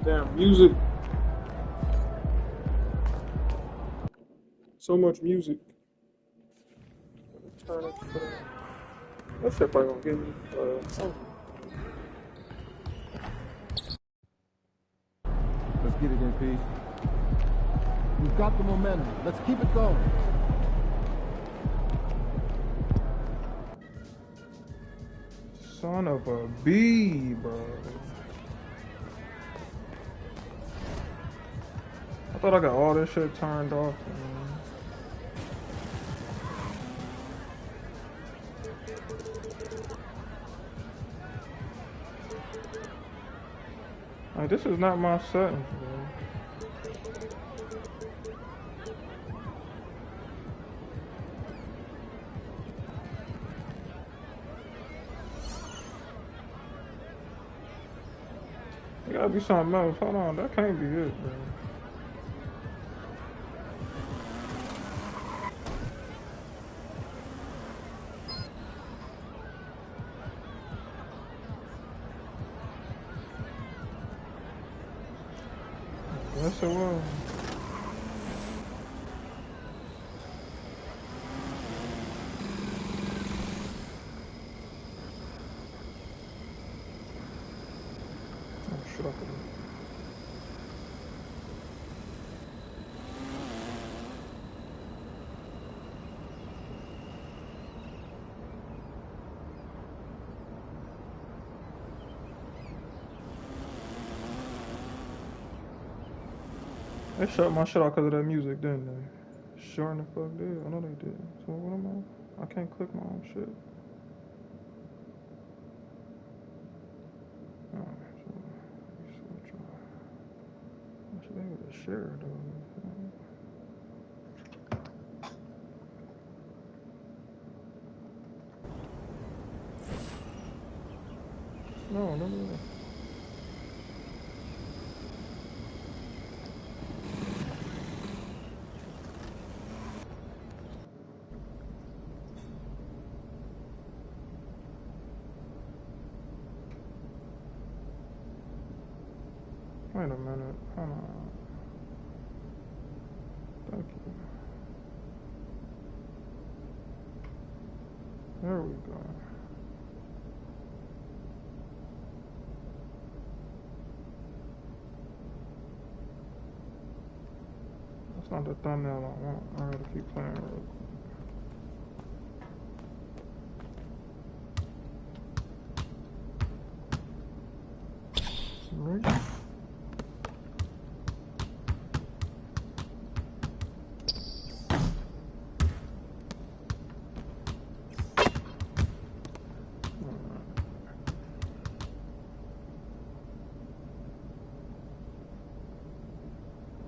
Damn music. So much music. Turn it for that. That shit probably gonna give me something. Let's get it, MP. We've got the momentum. Let's keep it going. Son of a bee, bro. I thought I got all this shit turned off, man. Like, this is not my settings, bro. It gotta be something else. Hold on, that can't be it, bro. Yes, it was. Oh, shit, I couldn't. They shut my shit off because of that music, didn't they? Sure in the fuck did. I know they did. So what am I? I can't click my own shit. Oh, so I should be able to share it though. No, no. Wait a minute. Hold on. Thank you. There we go. That's not the thumbnail I want. I gotta keep playing real quick. Right.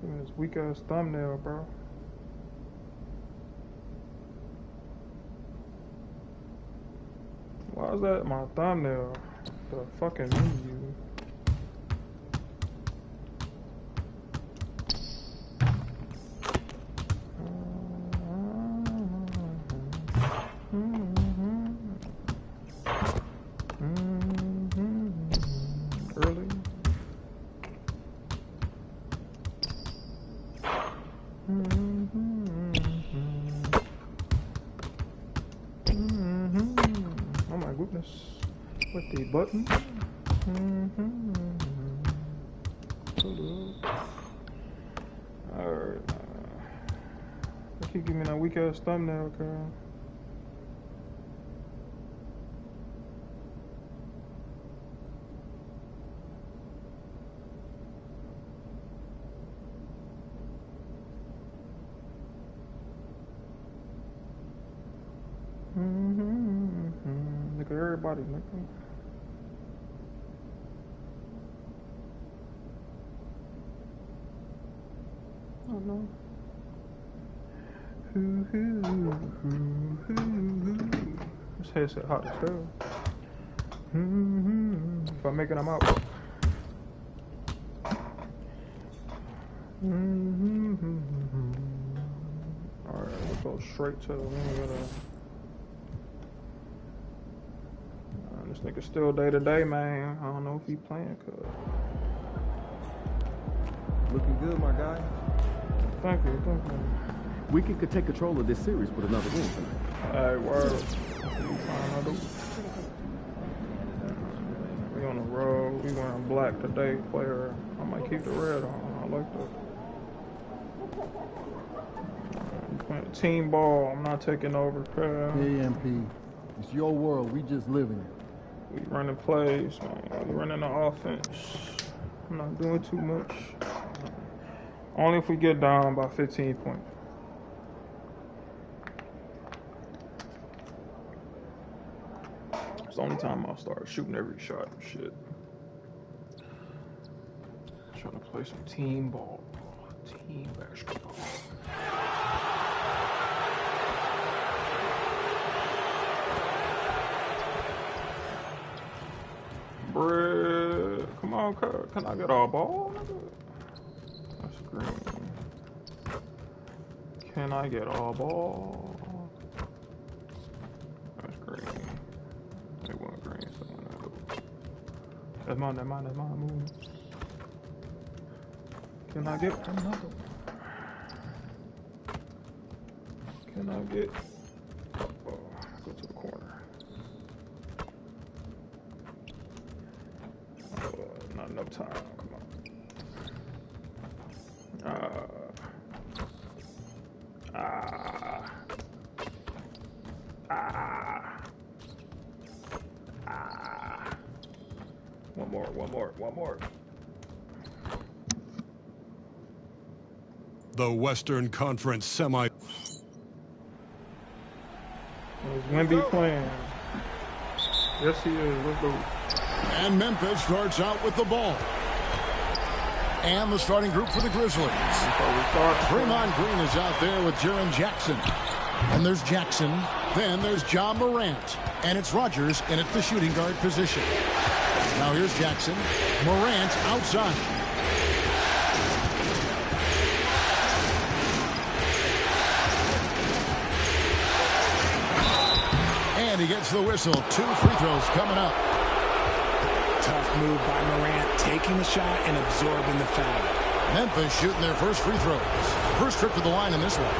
This weak ass thumbnail, bro. Why is that my thumbnail? The fucking menu. Early. Oh my goodness. With the button. Alright. They keep giving me that weak ass thumbnail, girl. Look at everybody, nigga. Oh no. This headset hot as hell. If I make it, I'm out. Alright, let's go straight to the this nigga still day to day, man. I don't know if he playing, cuz. Looking good, my guy. Thank you, thank you. We could take control of this series with another win tonight. Hey, word. We on the road. We wearing black today, player. I might keep the red on. I like that. We playing team ball. I'm not taking over, crap. AMP. It's your world. We just live in it. We running plays, man. We running the offense. I'm not doing too much. Only if we get down by 15 points. It's the only time I'll start shooting every shot and shit. Trying to play some team ball. Team basketball. Bruh. Come on, can I get all ball? That's green. Can I get all ball? That's green. They want green, so that's mine, move. Can I get another? Can I get? Oh, go to the corner. Not enough time. Come on. One more. The Western Conference semi. Is Wemby playing? Yes, he is. Let's go. And Memphis starts out with the ball. And the starting group for the Grizzlies. Draymond Green is out there with Jaren Jackson. And there's Jackson. Then there's Ja Morant. And it's Rodgers in at the shooting guard position. Now here's Jackson. Morant outside. And he gets the whistle. 2 free throws coming up. Tough move by Morant, taking the shot and absorbing the foul. Memphis shooting their first free throws. First trip to the line in this one.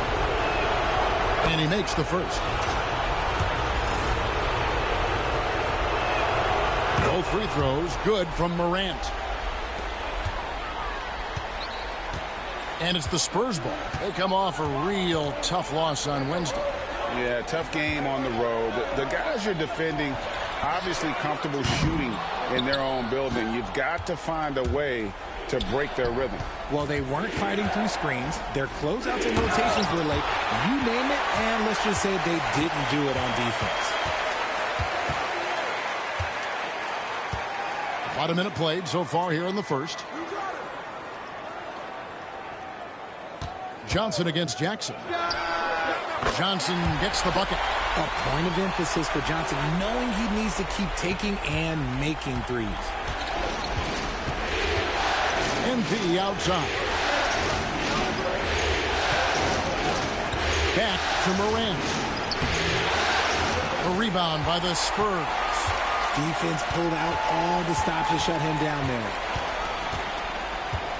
And he makes the first. Both free throws good from Morant. And it's the Spurs ball. They come off a real tough loss on Wednesday. Yeah, tough game on the road. The guys you're defending obviously comfortable shooting in their own building. You've got to find a way to break their rhythm. Well, they weren't fighting through screens. Their closeouts and rotations were late. You name it, and let's just say they didn't do it on defense. About a minute played so far here in the first. Johnson against Jackson. Johnson gets the bucket. A point of emphasis for Johnson, knowing he needs to keep taking and making threes. MP outside. Back to Morant. A rebound by the Spurs. Defense pulled out all the stops to shut him down there.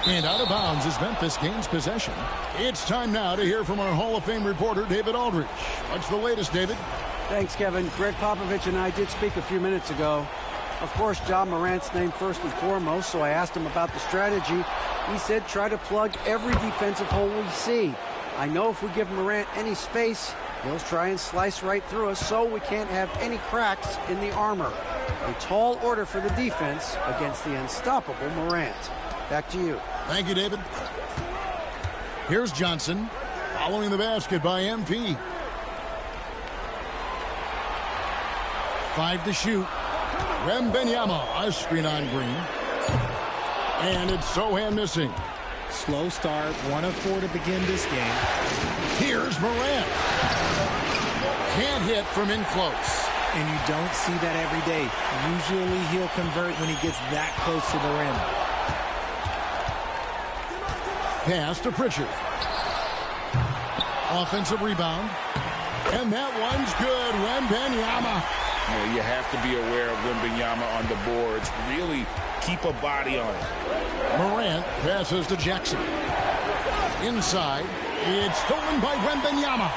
And out of bounds as Memphis gains possession. It's time now to hear from our Hall of Fame reporter, David Aldridge. What's the latest, David? Thanks, Kevin. Greg Popovich and I did speak a few minutes ago. Of course, Ja Morant's named first and foremost, so I asked him about the strategy. He said try to plug every defensive hole we see. I know if we give Morant any space, he'll try and slice right through us, so we can't have any cracks in the armor. A tall order for the defense against the unstoppable Morant. Back to you. Thank you, David. Here's Johnson, following the basket by MP. 5 to shoot. Wembanyama, a screen on Green. And it's Sohan missing. Slow start, 1 of 4 to begin this game. Here's Morant. Can't hit from in close. And you don't see that every day. Usually he'll convert when he gets that close to the rim. Pass to Pritchard. Offensive rebound. And that one's good. Wembanyama You have to be aware of Wembanyama on the boards. Really keep a body on it. Morant passes to Jackson. Inside, it's stolen by Wembanyama.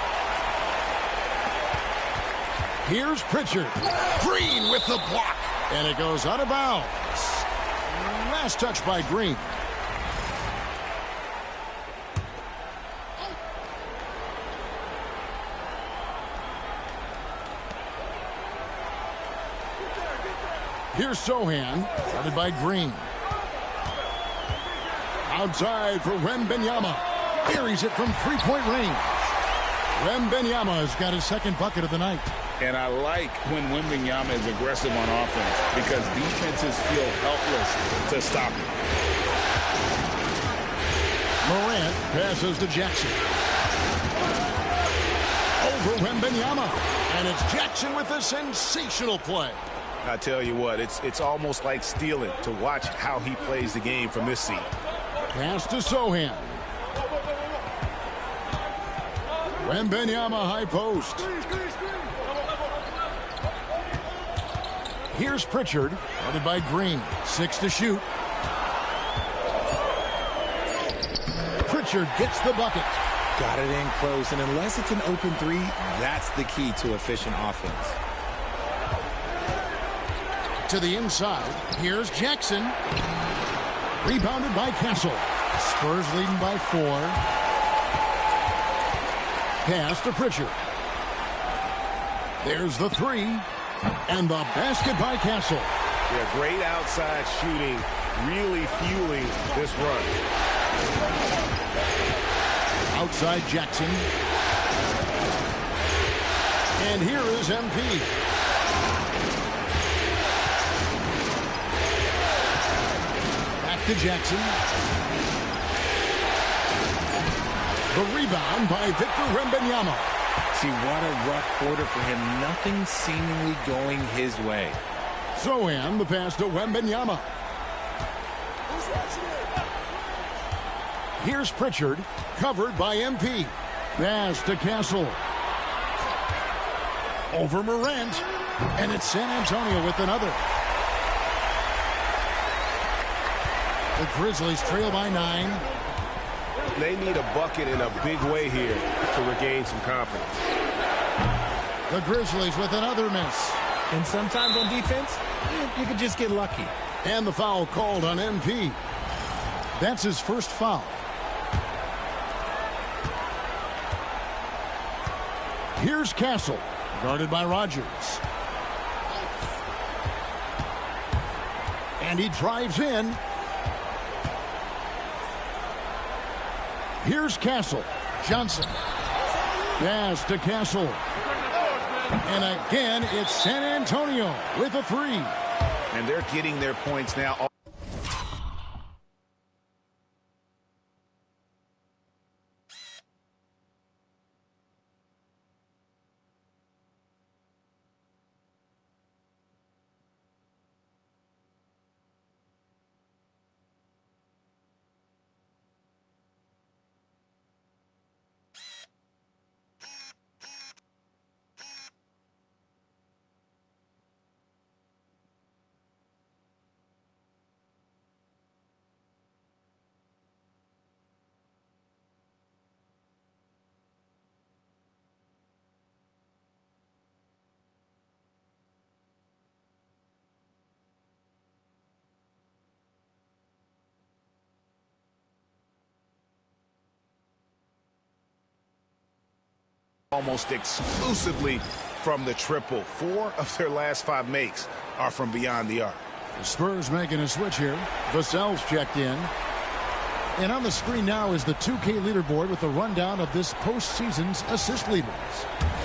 Here's Pritchard. Green with the block. And it goes out of bounds. Last touch by Green. Here's Sohan, guarded by Green. Outside for Wembanyama. Buries it from three-point range. Wembanyama has got his second bucket of the night. And I like when Wembanyama is aggressive on offense because defenses feel helpless to stop him. Morant passes to Jackson. Over Wembanyama. And it's Jackson with a sensational play. I tell you what, it's almost like stealing to watch how he plays the game from this seat. Pass to Sohan. Wembanyama high post. Here's Pritchard, guarded by Green. 6 to shoot. Pritchard gets the bucket. Got it in close, and unless it's an open three, that's the key to efficient offense. To the inside, here's Jackson. Rebounded by Castle. Spurs leading by 4. Pass to Pritchard. There's the 3. And the basket by Castle. Yeah, great outside shooting, really fueling this run. Outside Jackson. And here is MP. Back to Jackson. The rebound by Victor Wembanyama. See, what a rough quarter for him. Nothing seemingly going his way. Sohan, the pass to Wembanyama. Here's Pritchard, covered by MP. Pass to Castle. Over Morant. And it's San Antonio with another. The Grizzlies trail by 9. They need a bucket in a big way here to regain some confidence. The Grizzlies with another miss. And sometimes on defense, you could just get lucky. And the foul called on MP. That's his first foul. Here's Castle, guarded by Rogers. And he drives in. Here's Castle. Johnson. Pass to Castle. And again, it's San Antonio with a 3. And they're getting their points now. Almost exclusively from the triple. 4 of their last 5 makes are from beyond the arc. The Spurs making a switch here. Vassell's checked in. And on the screen now is the 2K leaderboard with the rundown of this postseason's assist leaders.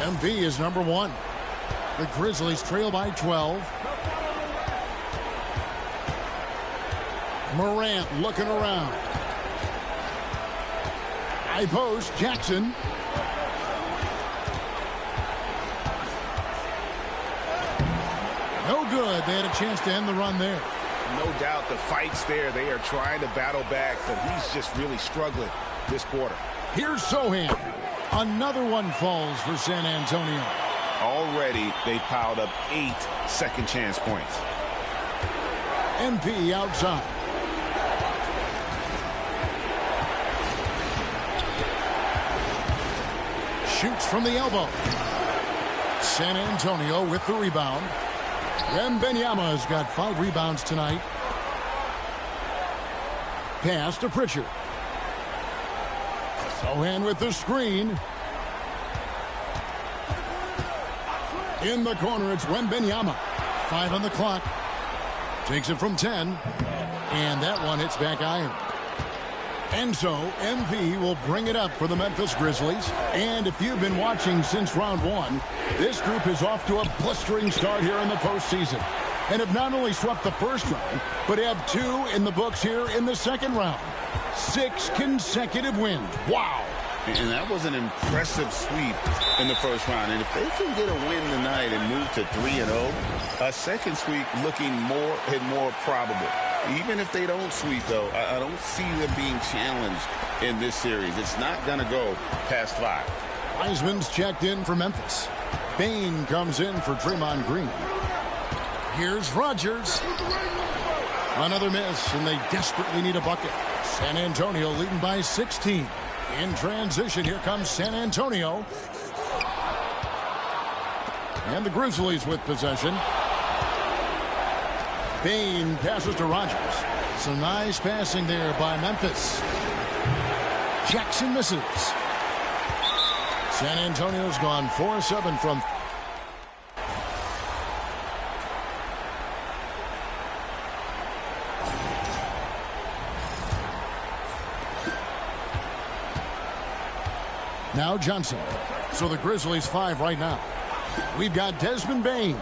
MV is number 1. The Grizzlies trail by 12. Morant looking around. High post, Jackson. No good. They had a chance to end the run there. No doubt the fight's there. They are trying to battle back, but he's just really struggling this quarter. Here's Sohan. Another one falls for San Antonio. Already, they've piled up 8 second chance points. MP outside. Shoots from the elbow. San Antonio with the rebound. Wembanyama's got 5 rebounds tonight. Pass to Pritchard. Sohan with the screen. In the corner, it's Wembanyama. 5 on the clock. Takes it from 10. And that one hits back iron. And so, MP will bring it up for the Memphis Grizzlies. And if you've been watching since round 1, this group is off to a blistering start here in the postseason. And have not only swept the first round, but have 2 in the books here in the second round. 6 consecutive wins. Wow. And that was an impressive sweep in the first round. And if they can get a win tonight and move to 3-0, a second sweep looking more and more probable. Even if they don't sweep, though, I don't see them being challenged in this series. It's not going to go past 5. Wiseman's checked in for Memphis. Bane comes in for Draymond Green. Here's Rodgers. Another miss, and they desperately need a bucket. San Antonio leading by 16. In transition, here comes San Antonio. And the Grizzlies with possession. Bane passes to Rodgers. Some nice passing there by Memphis. Jackson misses. San Antonio's gone 4-7 from... Now Johnson. So the Grizzlies 5 right now. We've got Desmond Bane.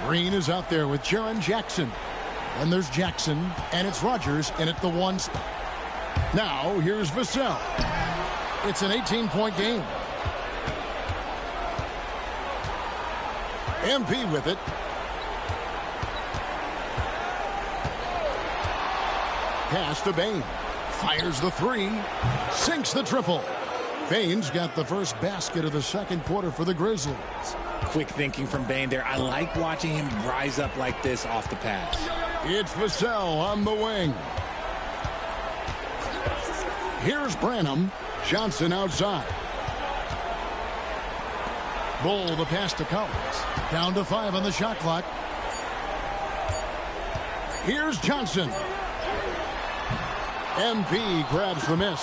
Green is out there with Jaren Jackson. And there's Jackson, and it's Rodgers in at the 1 spot. Now here's Vassell. It's an 18-point game. MP with it. Pass to Bane. Fires the 3. Sinks the triple. Bane's got the first basket of the second quarter for the Grizzlies. Quick thinking from Bane there. I like watching him rise up like this off the pass. It's Vassell on the wing. Here's Branham. Johnson outside. Bull the pass to Collins. Down to 5 on the shot clock. Here's Johnson. MP grabs the miss.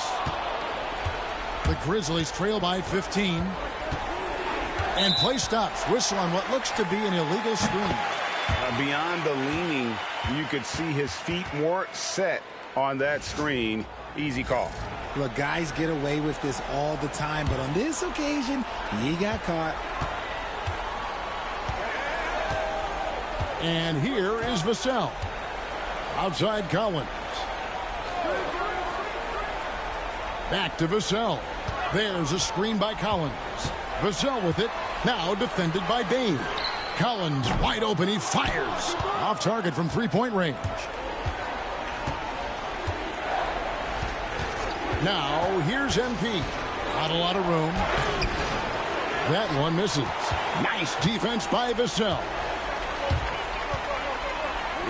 The Grizzlies trail by 15. And play stops. Whistle on what looks to be an illegal screen. Beyond the leaning, you could see his feet weren't set on that screen. Easy call. Look, guys get away with this all the time, but on this occasion, he got caught. And here is Vassell. Outside Collins. Back to Vassell. There's a screen by Collins. Vassell with it. Now defended by Bane. Collins wide open. He fires. Off target from 3-point range. Now here's MP. Not a lot of room. That one misses. Nice defense by Vassell.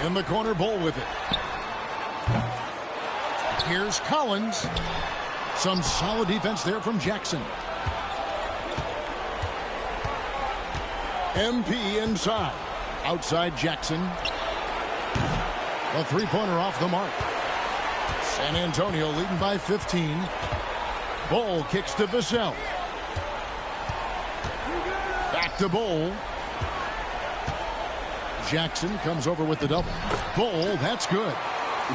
In the corner, Bull with it. Here's Collins. Some solid defense there from Jackson. MP inside. Outside Jackson. A 3-pointer off the mark. San Antonio leading by 15. Bull kicks to Vassell. Back to Bull. Jackson comes over with the double. Bull, that's good.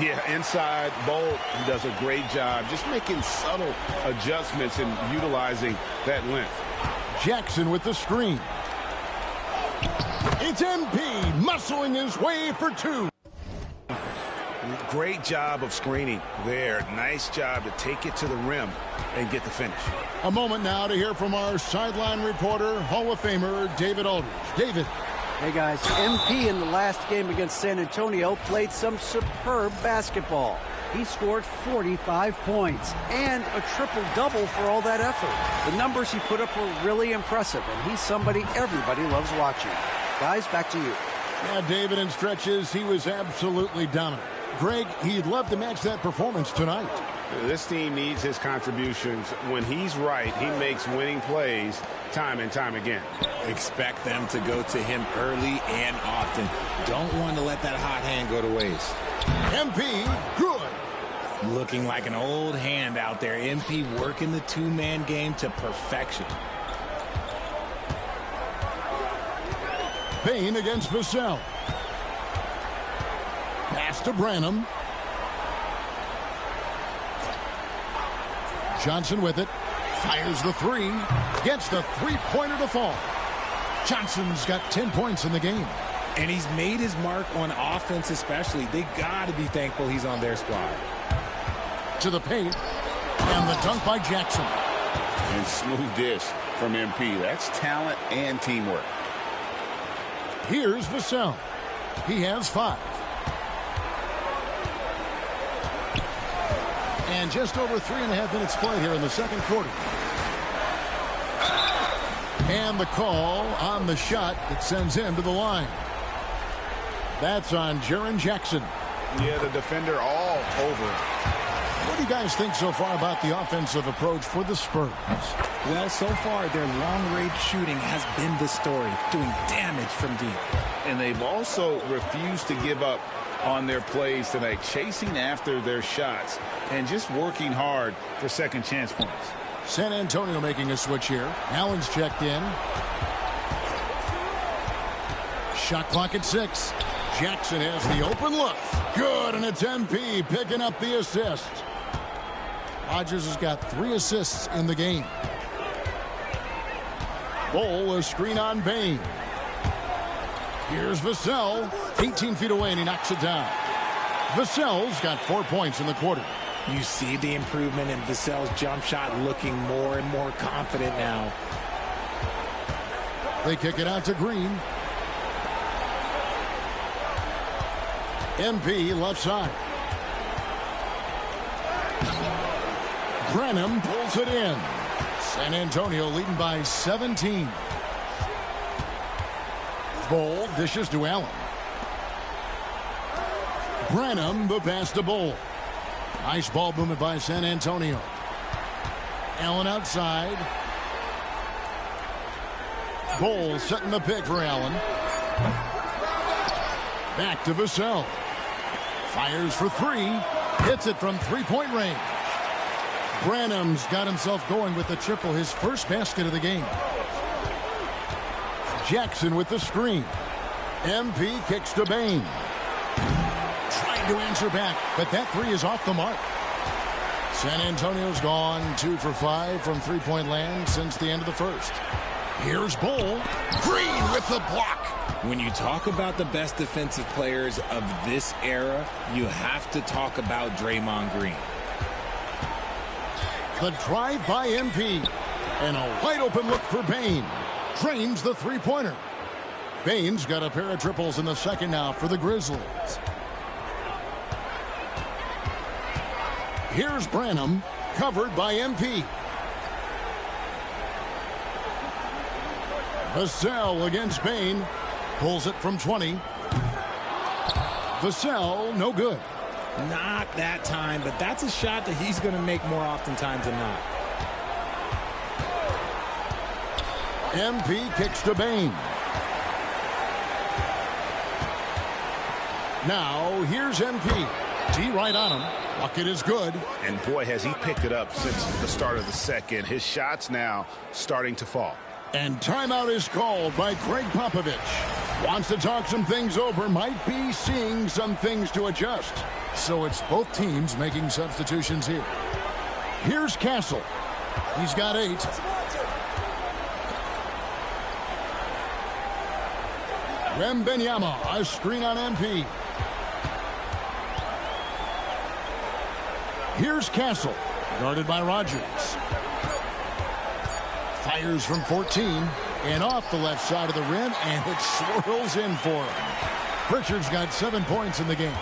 Yeah, inside, Bull does a great job just making subtle adjustments and utilizing that length. Jackson with the screen. It's MP muscling his way for 2. Great job of screening there. Nice job to take it to the rim and get the finish. A moment now to hear from our sideline reporter, Hall of Famer David Aldridge. David. Hey guys, MP in the last game against San Antonio played some superb basketball. He scored 45 points and a triple-double for all that effort. The numbers he put up were really impressive, and he's somebody everybody loves watching. Guys, back to you. Yeah, David, in stretches, he was absolutely dominant. Greg, he'd love to match that performance tonight. This team needs his contributions. When he's right, he makes winning plays time and time again. Expect them to go to him early and often. Don't want to let that hot hand go to waste. MP, good. Looking like an old hand out there. MP working the two-man game to perfection. Bain against Vassell. Pass to Branham. Johnson with it. Fires the three. Gets the three-pointer to fall. Johnson's got 10 points in the game. And he's made his mark on offense especially. They got to be thankful he's on their squad. To the paint. And the dunk by Jackson. And smooth dish from MP. That's talent and teamwork. Here's Vassell. He has 5. And just over 3.5 minutes played here in the second quarter. And the call on the shot that sends him to the line. That's on Jaren Jackson. Yeah, the defender all over him. What do you guys think so far about the offensive approach for the Spurs? Well, so far, their long-range shooting has been the story, doing damage from deep. And they've also refused to give up on their plays tonight, chasing after their shots and just working hard for second chance points. San Antonio making a switch here. Allen's checked in. Shot clock at 6. Jackson has the open look. Good, and it's MP picking up the assist. Rodgers has got 3 assists in the game. Bowl, a screen on Bain. Here's Vassell, 18 feet away, and he knocks it down. Vassell's got 4 points in the quarter. You see the improvement in Vassell's jump shot, looking more and more confident now. They kick it out to Green. MP left side. Branham pulls it in. San Antonio leading by 17. Bowl dishes to Allen. Branham, the pass to Bowl. Nice ball movement by San Antonio. Allen outside. Bowl setting the pick for Allen. Back to Vassell. Fires for 3. Hits it from three-point range. Branham's got himself going with the triple, his first basket of the game. Jackson with the screen. MP kicks to Bain. Trying to answer back, but that 3 is off the mark. San Antonio's gone 2 for 5 from three-point land since the end of the first. Here's Bowl. Green with the block. When you talk about the best defensive players of this era, you have to talk about Draymond Green. The drive by MP. And a wide open look for Bain. Drains the three-pointer. Bain's got a pair of triples in the second now for the Grizzlies. Here's Branham, covered by MP. Vassell against Bain. Pulls it from 20. Vassell, no good. Not that time, but that's a shot that he's going to make more oftentimes than not. MP kicks to Bain. Now, here's MP. D right on him. Bucket is good. And boy, has he picked it up since the start of the second. His shots now starting to fall. And timeout is called by Greg Popovich. Wants to talk some things over. Might be seeing some things to adjust. So it's both teams making substitutions here. Here's Castle. He's got 8. Wembanyama, a screen on MP. Here's Castle, guarded by Rodgers. Fires from 14 and off the left side of the rim, and it swirls in for him. Pritchard's got 7 points in the game.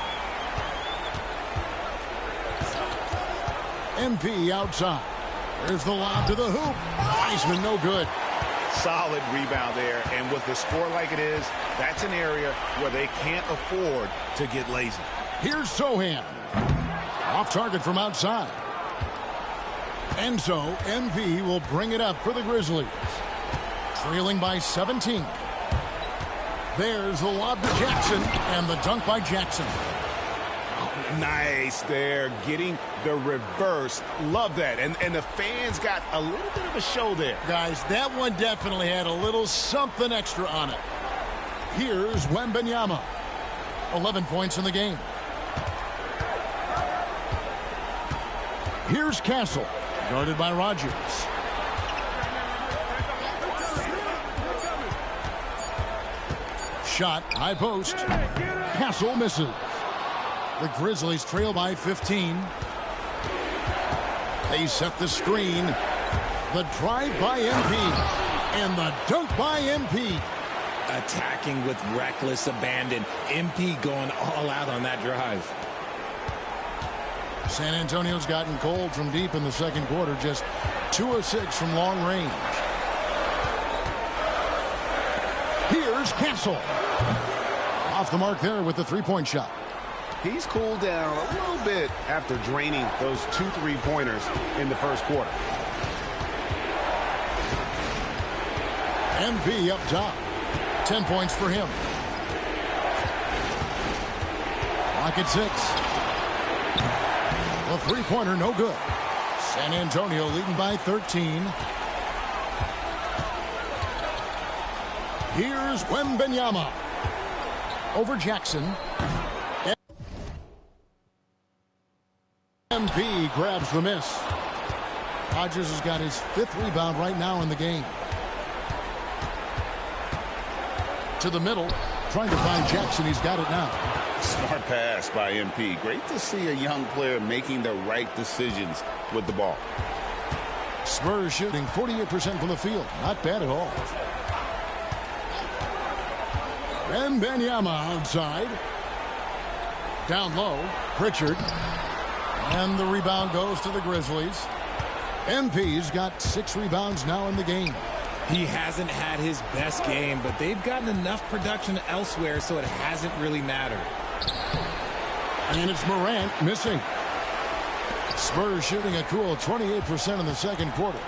MP outside. There's the lob to the hoop. Wiseman, no good. Solid rebound there, and with the score like it is, that's an area where they can't afford to get lazy. Here's Sohan. Off target from outside. And so, MP will bring it up for the Grizzlies. Trailing by 17. There's the lob to Jackson, and the dunk by Jackson. Nice there, getting the reverse. Love that. And the fans got a little bit of a show there. Guys, that one definitely had a little something extra on it. Here's Wembanyama. 11 points in the game. Here's Castle, guarded by Rogers. Shot, high post. Castle misses. The Grizzlies trail by 15. They set the screen. The drive by MP. And the dunk by MP. Attacking with reckless abandon. MP going all out on that drive. San Antonio's gotten cold from deep in the second quarter. Just 2 of 6 from long range. Here's Castle. Off the mark there with the three-point shot. He's cooled down a little bit after draining those 2 3-pointers in the first quarter. MP up top. 10 points for him. Clock at 6. The three-pointer no good. San Antonio leading by 13. Here's Wembanyama. Over Jackson. MP grabs the miss. Rogers has got his 5th rebound right now in the game. To the middle, trying to find Jackson. He's got it now. Smart pass by MP. Great to see a young player making the right decisions with the ball. Spurs shooting 48% from the field. Not bad at all. Wembanyama outside. Down low, Pritchard. And the rebound goes to the Grizzlies. MP's got 6 rebounds now in the game. He hasn't had his best game, but they've gotten enough production elsewhere, so it hasn't really mattered. And it's Morant missing. Spurs shooting a cool 28% in the second quarter.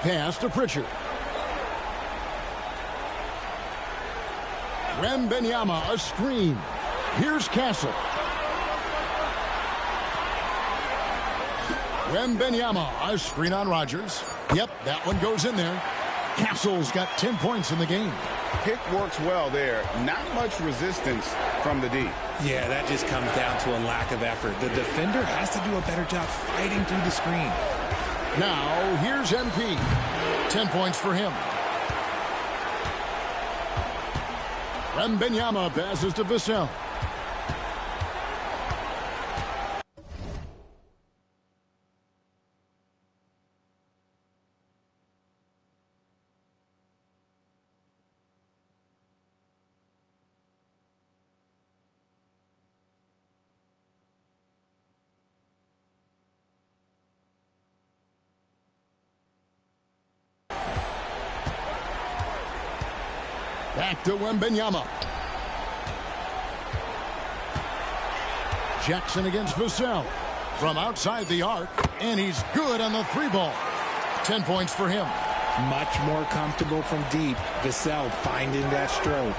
Pass to Pritchard. Wembanyama, a screen. Here's Castle. Wembanyama, a screen on Rogers. Yep, that one goes in there. Castle's got 10 points in the game. Pick works well there. Not much resistance from the D. Yeah, that just comes down to a lack of effort. The defender has to do a better job fighting through the screen. Now, here's MP. 10 points for him. Wembanyama passes to Vassell. Back to Wembanyama. Jackson against Vassell. From outside the arc, and he's good on the 3-ball. 10 points for him. Much more comfortable from deep. Vassell finding that stroke.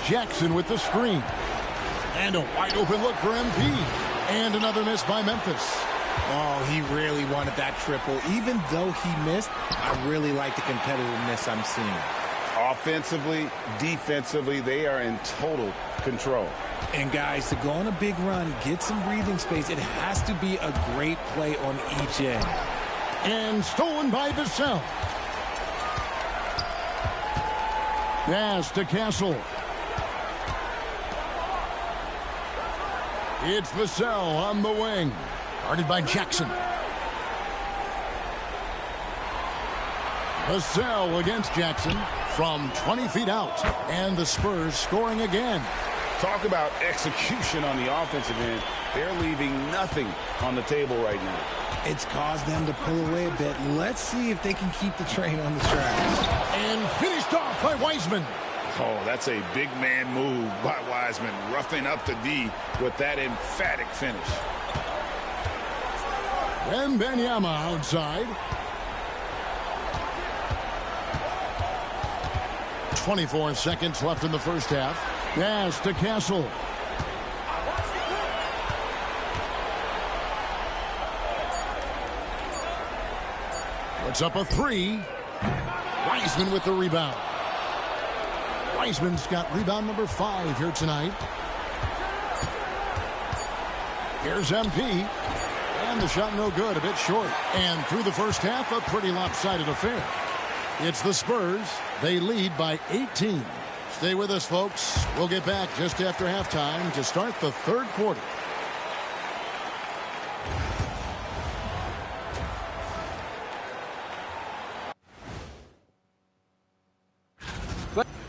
Jackson with the screen. And a wide open look for MP. And another miss by Memphis. Oh, he really wanted that triple. Even though he missed, I really like the competitiveness I'm seeing. Offensively, defensively, they are in total control. And guys, to go on a big run, get some breathing space, it has to be a great play on each end. And stolen by Vassell. Pass to Castle. It's Vassell on the wing. Guarded by Jackson. Vassell against Jackson from 20 feet out. And the Spurs scoring again. Talk about execution on the offensive end. They're leaving nothing on the table right now. It's caused them to pull away a bit. Let's see if they can keep the train on the track. And finished off by Wiseman. Oh, that's a big man move by Wiseman, roughing up the D with that emphatic finish. Wembanyama outside. 24 seconds left in the first half. Pass to Castle. Puts up a three. Wiseman with the rebound. Wiseman's got rebound number 5 here tonight. Here's MP. And the shot no good, a bit short. And through the first half, a pretty lopsided affair. It's the Spurs. They lead by 18. Stay with us, folks. We'll get back just after halftime to start the third quarter.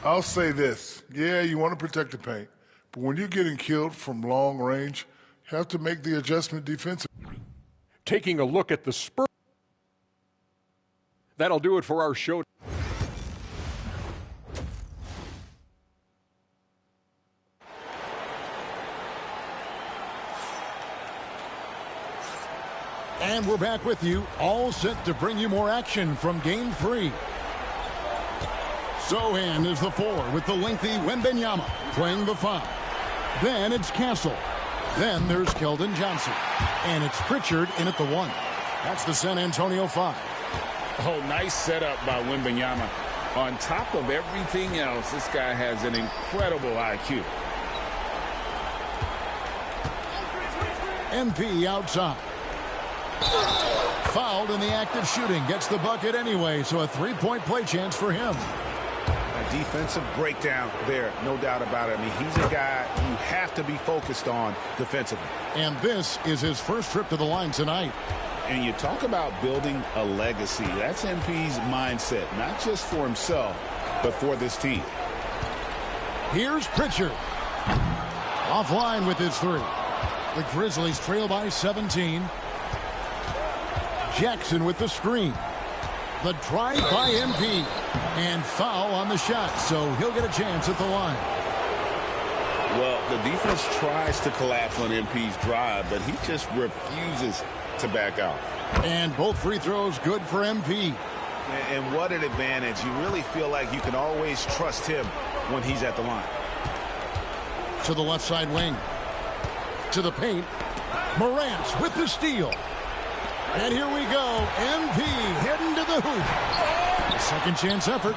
I'll say this. Yeah, you want to protect the paint. But when you're getting killed from long range, you have to make the adjustment defensively. Taking a look at the Spurs. That'll do it for our show. And we're back with you, all set to bring you more action from Game 3. Sohan is the 4 with the lengthy Wembanyama playing the 5. Then it's Castle. Then there's Keldon Johnson. And it's Pritchard in at the 1. That's the San Antonio 5. Oh, nice setup by Wembanyama. On top of everything else, this guy has an incredible IQ. MP outside. Fouled in the act of shooting. Gets the bucket anyway, so a three-point play chance for him. A defensive breakdown there, no doubt about it. I mean, he's a guy you have to be focused on defensively. And this is his first trip to the line tonight. And you talk about building a legacy. That's MP's mindset, not just for himself, but for this team. Here's Pritchard. Offline with his 3. The Grizzlies trail by 17. Jackson with the screen. The drive by MP. And foul on the shot, so he'll get a chance at the line. Well, the defense tries to collapse on MP's drive, but he just refuses to back out. And both free throws good for MP. And what an advantage. You really feel like you can always trust him when he's at the line. To the left side wing. To the paint. Morant with the steal. And here we go. MP heading to the hoop. Second chance effort.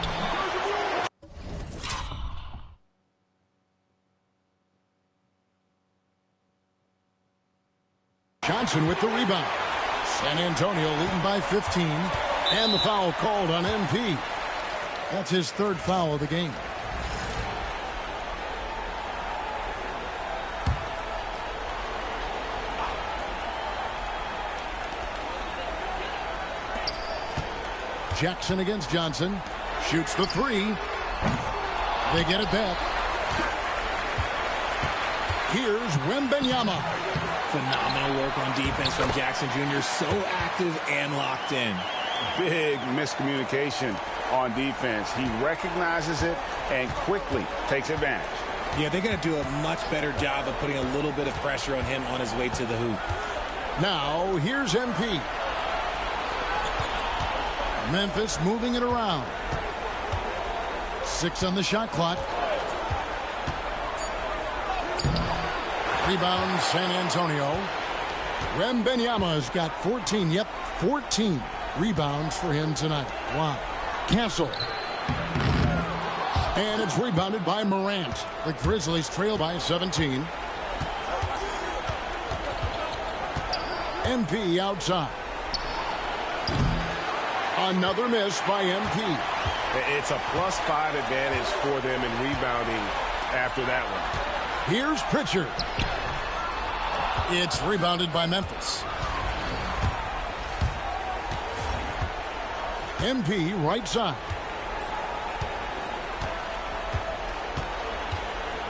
Johnson with the rebound. San Antonio leading by 15. And the foul called on MP. That's his 3rd foul of the game. Jackson against Johnson. Shoots the 3. They get it back. Here's Wembanyama. Phenomenal work on defense from Jackson Jr. So active and locked in. Big miscommunication on defense. He recognizes it and quickly takes advantage. Yeah, they're going to do a much better job of putting a little bit of pressure on him on his way to the hoop. Now, here's MP. Memphis moving it around. 6 on the shot clock. Rebound, San Antonio. Wembanyama's got 14. Yep, 14 rebounds for him tonight. Wow. Castle. And it's rebounded by Morant. The Grizzlies trail by 17. MP outside. Another miss by MP. It's a +5 advantage for them in rebounding after that one. Here's Pritchard. It's rebounded by Memphis. MP right side.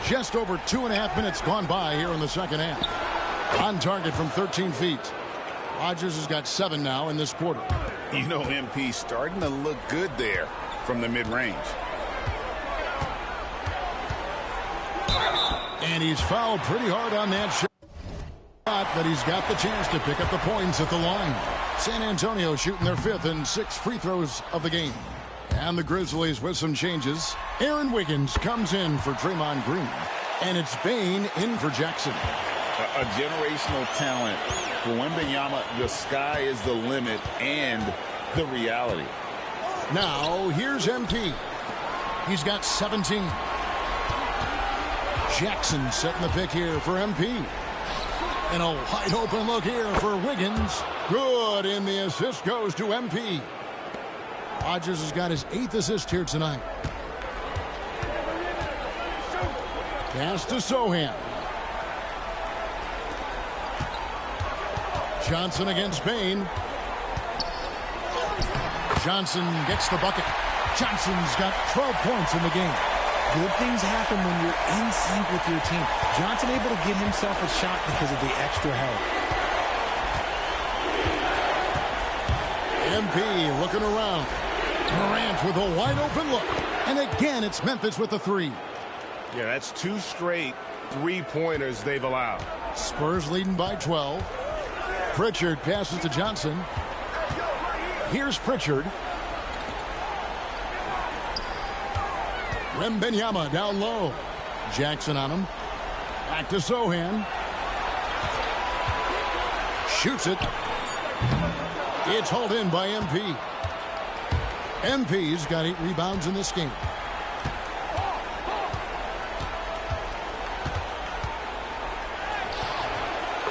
Just over 2.5 minutes gone by here in the second half. On target from 13 feet. Rodgers has got 7 now in this quarter. You know, MP starting to look good there from the mid-range. And he's fouled pretty hard on that shot, but he's got the chance to pick up the points at the line. San Antonio shooting their 5th and 6th free throws of the game. And the Grizzlies with some changes. Aaron Wiggins comes in for Draymond Green. And it's Bane in for Jackson. A generational talent. For Wembanyama, the sky is the limit and the reality. Now, here's MP. He's got 17. Jackson setting the pick here for MP. And a wide open look here for Wiggins. Good, and the assist goes to MP. Rodgers has got his 8th assist here tonight. Pass to Sohan. Johnson against Bane. Johnson gets the bucket. Johnson's got 12 points in the game. Good things happen when you're in sync with your team. Johnson able to get himself a shot because of the extra help. MP looking around. Morant with a wide open look. And again, it's Memphis with the 3. Yeah, that's 2 straight 3-pointers they've allowed. Spurs leading by 12. Pritchard passes to Johnson. Here's Pritchard. Wembanyama down low. Jackson on him. Back to Sohan. Shoots it. It's hauled in by MP. MP's got 8 rebounds in this game.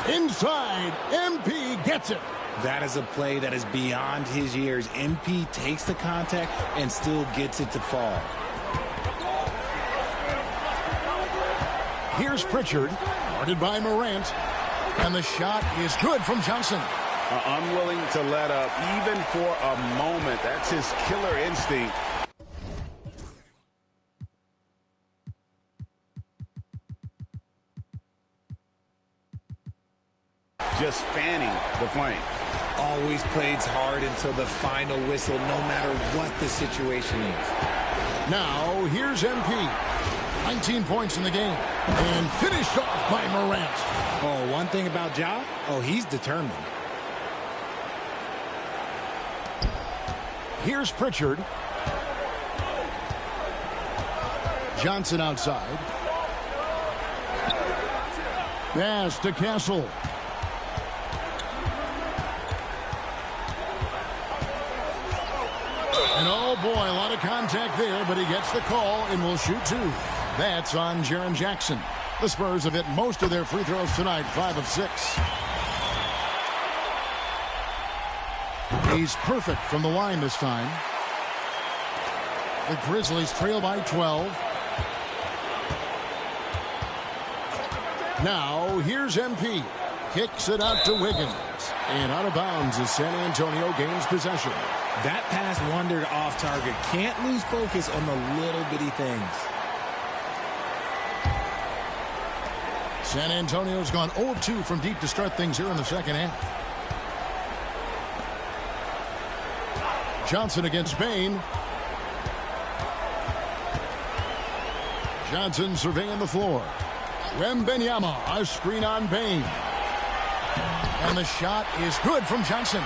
Inside, MP gets it. That is a play that is beyond his years. MP takes the contact and still gets it to fall. Here's Pritchard, guarded by Morant. And the shot is good from Johnson. Unwilling to let up, even for a moment. That's his killer instinct. Just fanning the flame. Always plays hard until the final whistle, no matter what the situation is. Now, here's MP. 19 points in the game. And finished off by Morant. Oh, one thing about Ja, he's determined. Here's Pritchard. Johnson outside. Pass to Castle. And oh boy, a lot of contact there, but he gets the call and will shoot 2. That's on Jaren Jackson. The Spurs have hit most of their free throws tonight, 5 of 6. He's perfect from the line this time. The Grizzlies trail by 12. Now, here's MP. Kicks it out to Wiggins. And out of bounds as San Antonio gains possession. That pass wandered off target. Can't lose focus on the little bitty things. San Antonio's gone 0 of 2 from deep to start things here in the second half. Johnson against Bane. Johnson surveying the floor. Wembanyama, a screen on Bane. And the shot is good from Johnson.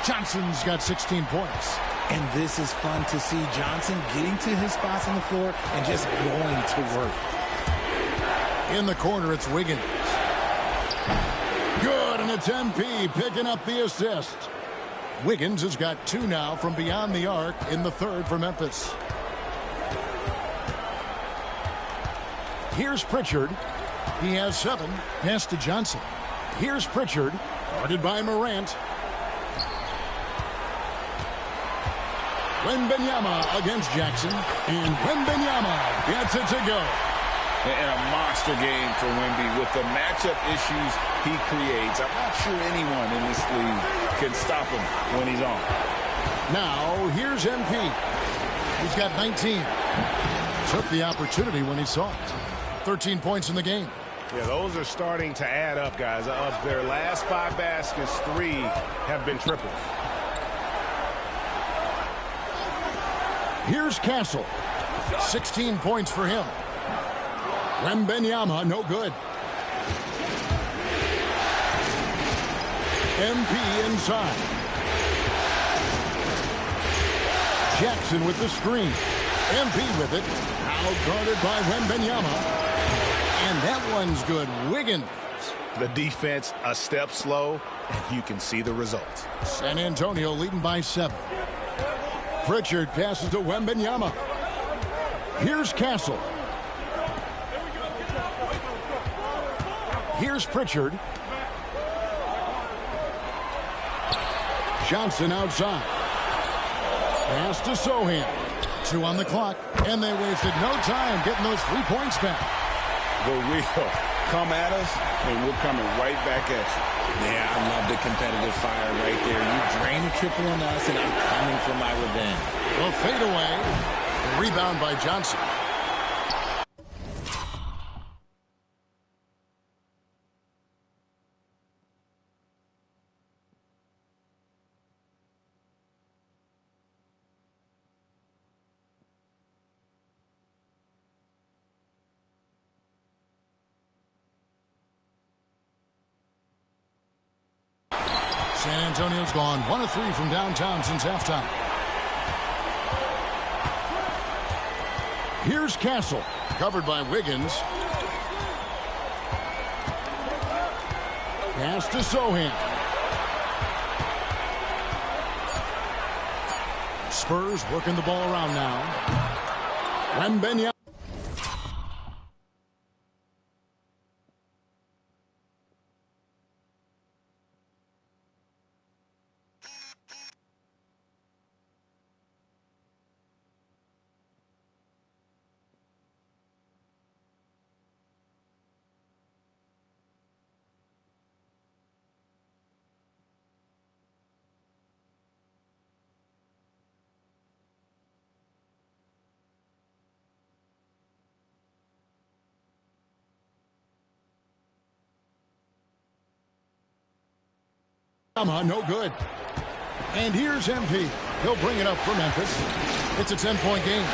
Johnson's got 16 points. And this is fun to see. Johnson getting to his spots on the floor and just going to work. In the corner, it's Wiggins. Good, and it's MP picking up the assist. Wiggins has got 2 now from beyond the arc in the 3rd for Memphis. Here's Pritchard. He has 7. Pass to Johnson. Here's Pritchard, guarded by Morant. Wembanyama against Jackson. And Wembanyama gets it to go. And a monster game for Wemby with the matchup issues he creates. I'm not sure anyone in this league can stop him when he's on. Now, here's MP. He's got 19. Took the opportunity when he saw it. 13 points in the game. Yeah, those are starting to add up, guys. Of their last 5 baskets, 3 have been triples. Here's Castle. 16 points for him. Wembanyama, no good. MP inside. Jackson with the screen. MP with it. Now guarded by Wembanyama. And that one's good. Wiggins. The defense a step slow, and you can see the results. San Antonio leading by 7. Pritchard passes to Wembanyama. Here's Castle. Here's Pritchard. Johnson outside. Pass to Sohan. 2 on the clock, and they wasted no time getting those 3 points back. The wheel come at us, and we're coming right back at you. Yeah, I love the competitive fire right there. You drain a triple on us, and I'm coming for my revenge. Well, fade away. Rebound by Johnson. San Antonio's gone 1 of 3 from downtown since halftime. Here's Castle, covered by Wiggins. Pass to Sohan. Spurs working the ball around now. Wembanyama. No good. And here's MP. He'll bring it up for Memphis. It's a 10-point game.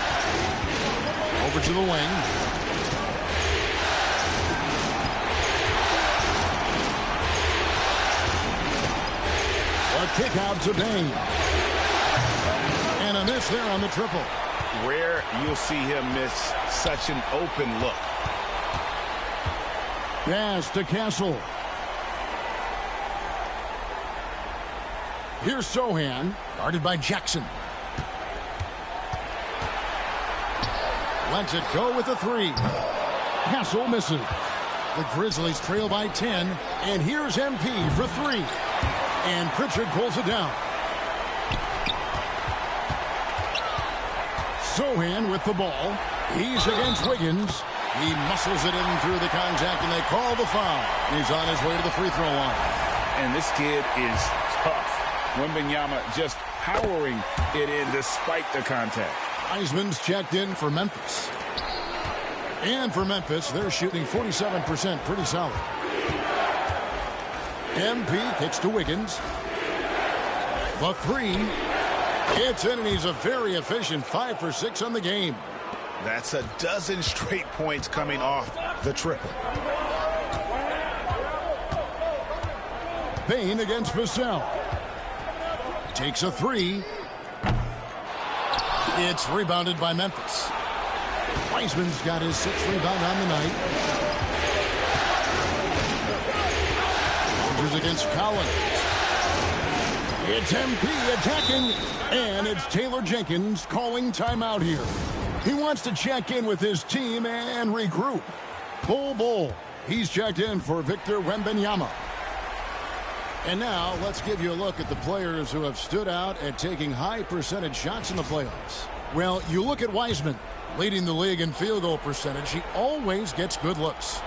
Over to the wing. A kick out to Bain. And a miss there on the triple. Rare you'll see him miss such an open look. Pass to Castle. Here's Sohan, guarded by Jackson. Lets it go with a 3. Castle misses. The Grizzlies trail by 10, and here's MP for 3. And Pritchard pulls it down. Sohan with the ball. He's against Wiggins. He muscles it in through the contact, and they call the foul. He's on his way to the free throw line. And this kid is tough. Wembanyama just powering it in despite the contact. Wiseman's checked in for Memphis. And for Memphis, they're shooting 47%, pretty solid. MP kicks to Wiggins. The 3. It's in, and he's a very efficient 5 for 6 on the game. That's a dozen straight points coming off the triple. Bain against Vassell. Takes a 3. It's rebounded by Memphis. Wiseman's got his 6th rebound on the night. Rangers against Collins. It's MP attacking, and it's Taylor Jenkins calling timeout here. He wants to check in with his team and regroup. Bull. He's checked in for Victor Wembanyama. And now, let's give you a look at the players who have stood out at taking high percentage shots in the playoffs. Well, you look at Wiseman, leading the league in field goal percentage. He always gets good looks.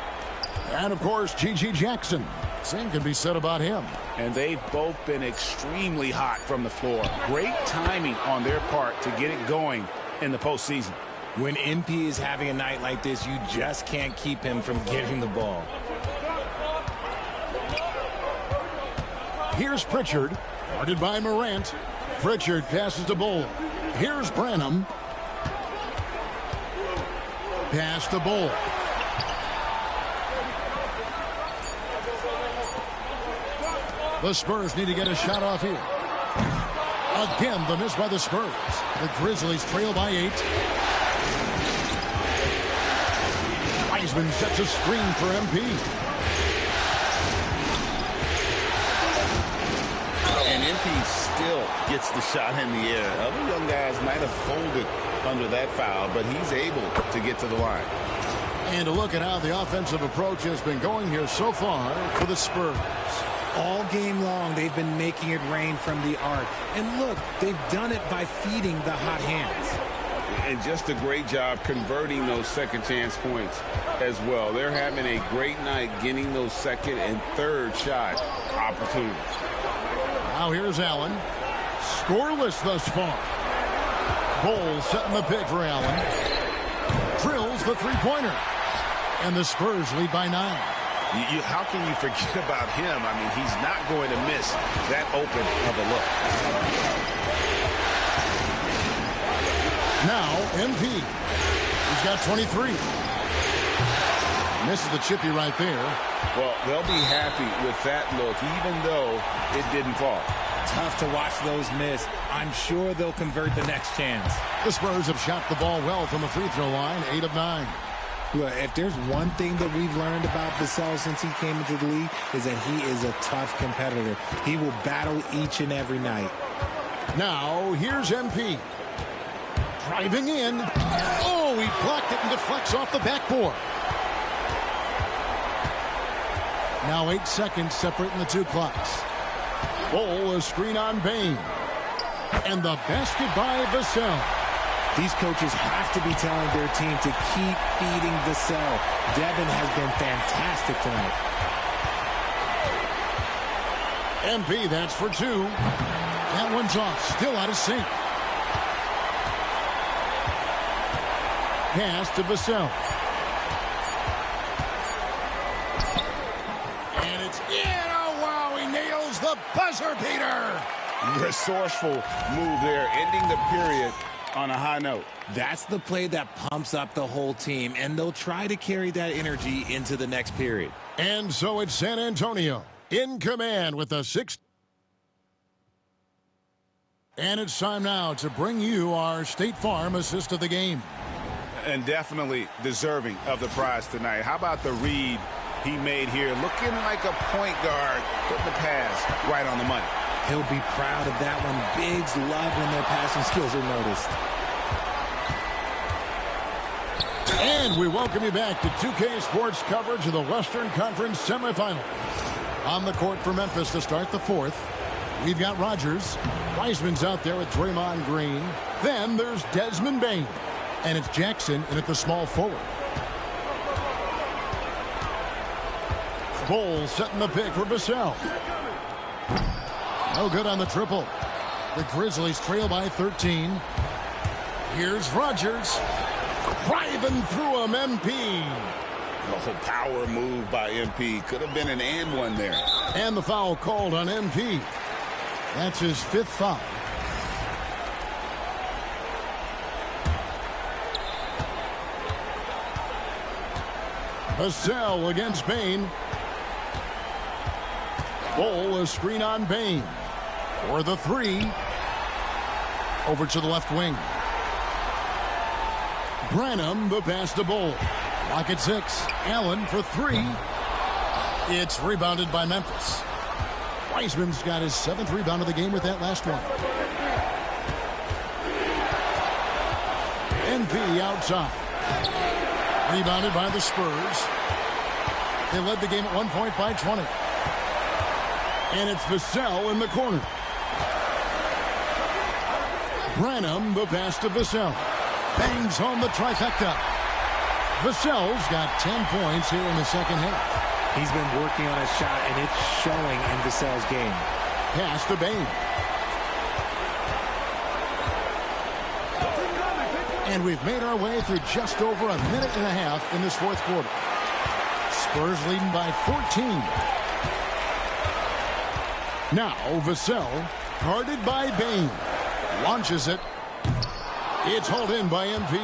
And, of course, G.G. Jackson. Same can be said about him. And they've both been extremely hot from the floor. Great timing on their part to get it going in the postseason. When MP is having a night like this, you just can't keep him from getting the ball. Here's Pritchard, guarded by Morant. Pritchard passes to Bull. Here's Branham. Pass to Bull. The Spurs need to get a shot off here. Again, the miss by the Spurs. The Grizzlies trail by 8. Wiseman sets a screen for MP. And MP still gets the shot in the air. Other young guys might have folded under that foul, but he's able to get to the line. And a look at how the offensive approach has been going here so far for the Spurs. All game long, they've been making it rain from the arc. And look, they've done it by feeding the hot hands. And just a great job converting those second chance points as well. They're having a great night getting those second and third shot opportunities. Now here's Allen. Scoreless thus far. Bowles setting the pick for Allen. Drills the three-pointer. And the Spurs lead by 9. How can you forget about him? I mean, he's not going to miss that open of a look. Now, MP. He's got 23. Misses the chippy right there. Well, they'll be happy with that look, even though it didn't fall. Tough to watch those miss. I'm sure they'll convert the next chance. The Spurs have shot the ball well from the free throw line, 8 of 9. Well, if there's one thing that we've learned about Vassell since he came into the league is that he is a tough competitor. He will battle each and every night. Now, here's MP. Driving in. Oh, he blocked it and deflects off the backboard. Now 8 seconds separating the two clocks. Bull, a screen on Bain. And the basket by Vassell. These coaches have to be telling their team to keep feeding Vassell. Devin has been fantastic tonight. MP, that's for 2. That one's off, still out of sync. Pass to Vassell. And it's in. Oh, wow, he nails the buzzer beater. Resourceful move there, ending the period on a high note. That's the play that pumps up the whole team, and they'll try to carry that energy into the next period. And so it's San Antonio in command with the 6th. And it's time now to bring you our State Farm assist of the game. And definitely deserving of the prize tonight. How about the read he made here? Looking like a point guard. Put the pass right on the money. He'll be proud of that one. Bigs love when their passing skills are noticed. And we welcome you back to 2K Sports coverage of the Western Conference semifinals. On the court for Memphis to start the 4th. We've got Rogers. Wiseman's out there with Draymond Green. Then there's Desmond Bain. And it's Jackson in at the small forward. Bowles setting the pick for Vassell. No good on the triple. The Grizzlies trail by 13. Here's Rogers. Driving through him, MP. Oh, power move by MP. Could have been an and one there. And the foul called on MP. That's his 5th foul. Vassell against Bain. Bull, a screen on Bain. For the 3. Over to the left wing. Branham, the pass to Bull. Lock at 6. Allen for 3. It's rebounded by Memphis. Wiseman's got his 7th rebound of the game with that last one. MP outside. Rebounded by the Spurs. They led the game at 1 point by 20. And it's Vassell in the corner. Branham, the pass to Vassell. Bangs home the trifecta. Vassell's got 10 points here in the second half. He's been working on his shot, and it's showing in Vassell's game. Pass to Bain. And we've made our way through just over a minute and a half in this fourth quarter. Spurs leading by 14. Now Vassell, guarded by Bain. Launches it. It's hauled in by MP.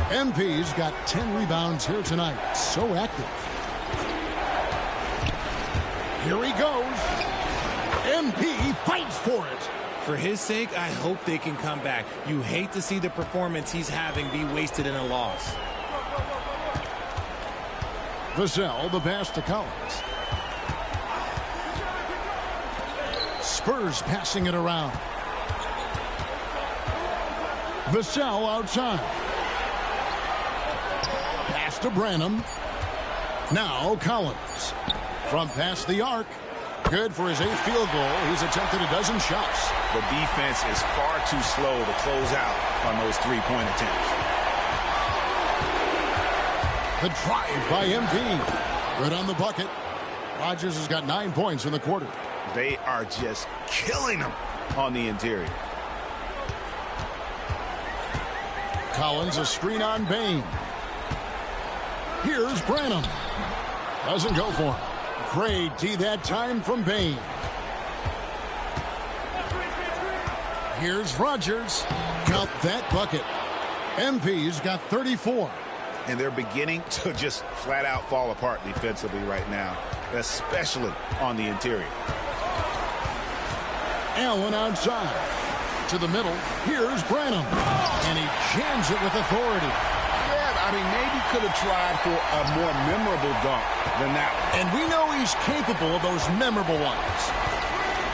MP's got 10 rebounds here tonight. So active. Here he goes. MP fights for it. For his sake, I hope they can come back. You hate to see the performance he's having be wasted in a loss. Vassell, the pass to Collins. Spurs passing it around. Vassell outside. Pass to Branham. Now Collins. From past the arc. Good for his 8th field goal. He's attempted a dozen shots. The defense is far too slow to close out on those three-point attempts. The drive by MP. Good on the bucket. Rodgers has got 9 points in the quarter. They are just killing them on the interior. Collins, a screen on Bain. Here's Branham. Doesn't go for him. Great D that time from Bain. Here's Rodgers. Got that bucket. MP's got 34. And they're beginning to just flat out fall apart defensively right now, especially on the interior. Allen outside. To the middle. Here's Branham. And he jams it with authority. Yeah, I mean, maybe could have tried for a more memorable dunk than that one. And we know he's capable of those memorable ones.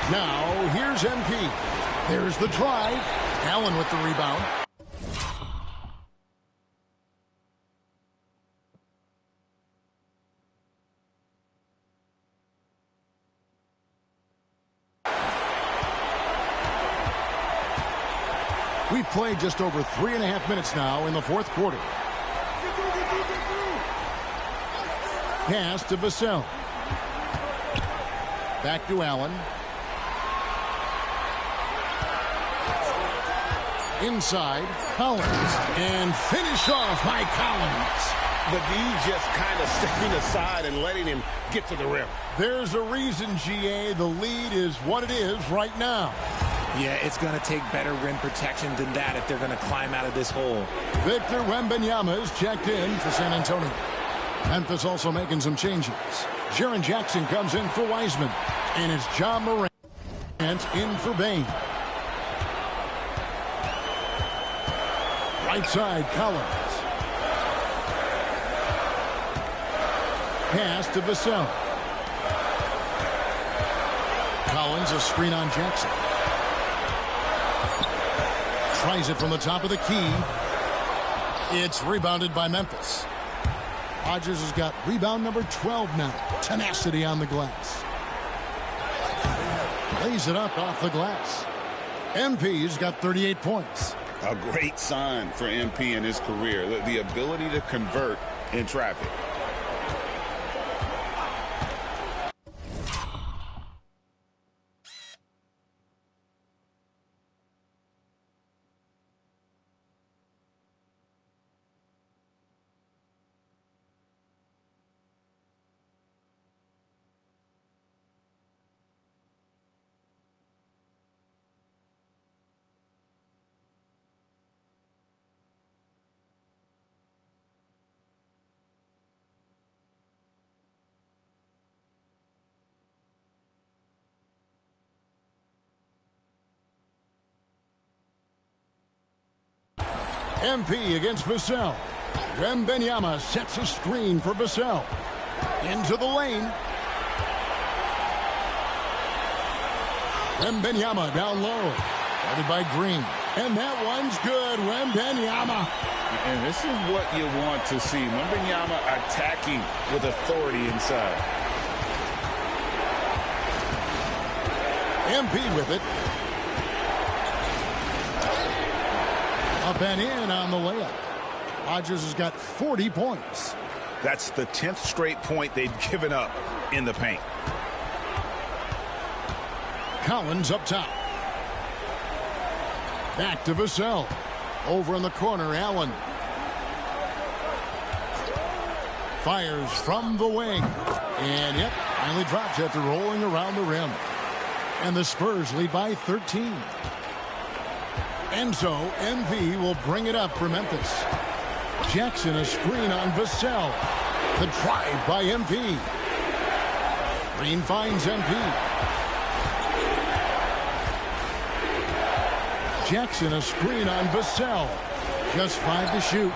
Now, here's MP. There's the drive. Allen with the rebound. We've played just over 3.5 minutes now in the fourth quarter. Pass to Vassell. Back to Allen. Inside, Collins. And finish off by Collins. The D just kind of stepping aside and letting him get to the rim. There's a reason, GA, the lead is what it is right now. Yeah, it's going to take better rim protection than that if they're going to climb out of this hole. Victor Wembanyama is checked in for San Antonio. Memphis also making some changes. Jaren Jackson comes in for Wiseman. And it's John Morant in for Bain. Right side, Collins. Pass to Vassell. Collins, a screen on Jackson. Tries it from the top of the key. It's rebounded by Memphis. Rodgers has got rebound number 12 now. Tenacity on the glass. Lays it up off the glass. MP's got 38 points. A great sign for MP in his career. The ability to convert in traffic. MP against Vassell. Wembanyama sets a screen for Vassell. Into the lane. Wembanyama down low. Guarded by Green. And that one's good. Wembanyama. And this is what you want to see. Wembanyama attacking with authority inside. MP with it. Up and in on the layup. Rodgers has got 40 points. That's the 10th straight point they've given up in the paint. Collins up top. Back to Vassell. Over in the corner, Allen. Fires from the wing. And, yep, finally drops after rolling around the rim. And the Spurs lead by 13. And so, MP will bring it up for Memphis. Jackson, a screen on Vassell. The drive by MP. Green finds MP. Jackson, a screen on Vassell. Just 5 to shoot.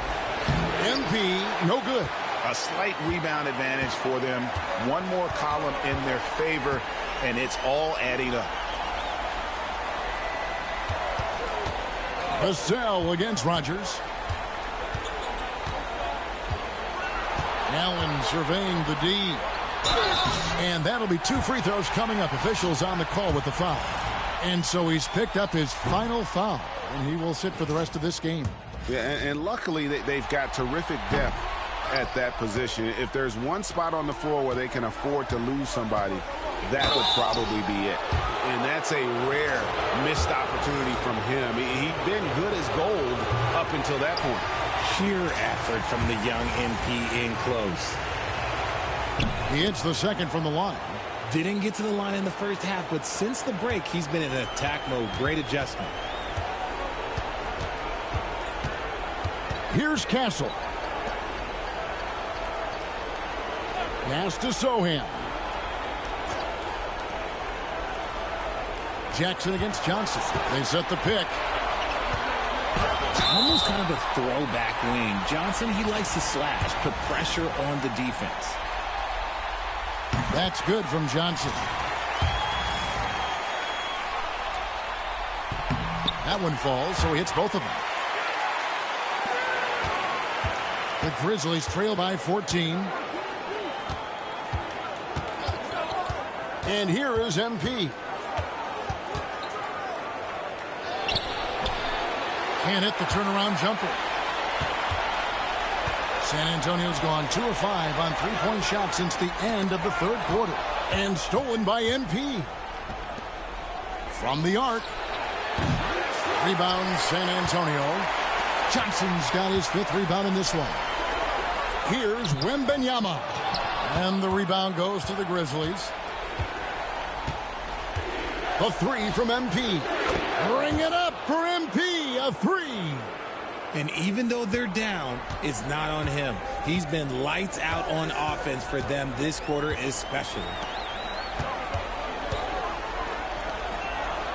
MP, no good. A slight rebound advantage for them. One more column in their favor, and it's all adding up. Vassell against Rogers. Allen surveying the D. And that'll be 2 free throws coming up. Officials on the call with the foul. And so he's picked up his final foul, and he will sit for the rest of this game. Yeah, and luckily they've got terrific depth at that position. If there's one spot on the floor where they can afford to lose somebody, that would probably be it. And that's a rare missed opportunity from him. He'd been good as gold up until that point. Sheer effort from the young MP in close. He hits the second from the line. Didn't get to the line in the first half, but since the break, he's been in attack mode. Great adjustment. Here's Castle. Pass to Sohan. Jackson against Johnson. They set the pick. Almost kind of a throwback wing. Johnson, he likes to slash, put pressure on the defense. That's good from Johnson. That one falls, so he hits both of them. The Grizzlies trail by 14. And here is MP. Can't hit the turnaround jumper. San Antonio's gone 2 of 5 on three-point shots since the end of the third quarter. And stolen by NP. From the arc. Rebound San Antonio. Johnson's got his 5th rebound in this one. Here's Wembanyama. And the rebound goes to the Grizzlies. The 3 from MP. Bring it up for MP. A 3. And even though they're down, it's not on him. He's been lights out on offense for them this quarter especially.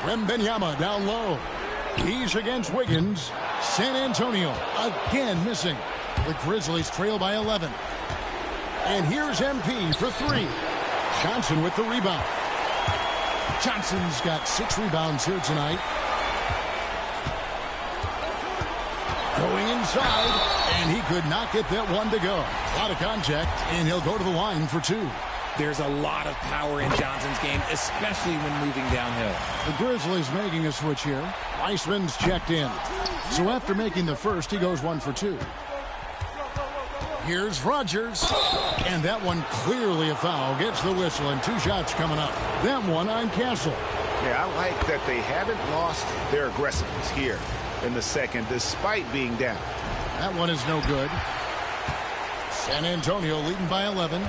Wembanyama down low. He's against Wiggins. San Antonio again missing. The Grizzlies trail by 11. And here's MP for 3. Johnson with the rebound. Johnson's got 6 rebounds here tonight. Going inside, and he could not get that one to go. A lot of contact, and he'll go to the line for 2. There's a lot of power in Johnson's game, especially when moving downhill. The Grizzlies making a switch here. Weissman's checked in. So after making the first, he goes 1 for 2. Here's Rogers. And that one clearly a foul. Gets the whistle, and 2 shots coming up. That one on Castle. Yeah, I like that they haven't lost their aggressiveness here in the second, despite being down. That one is no good. San Antonio leading by 11.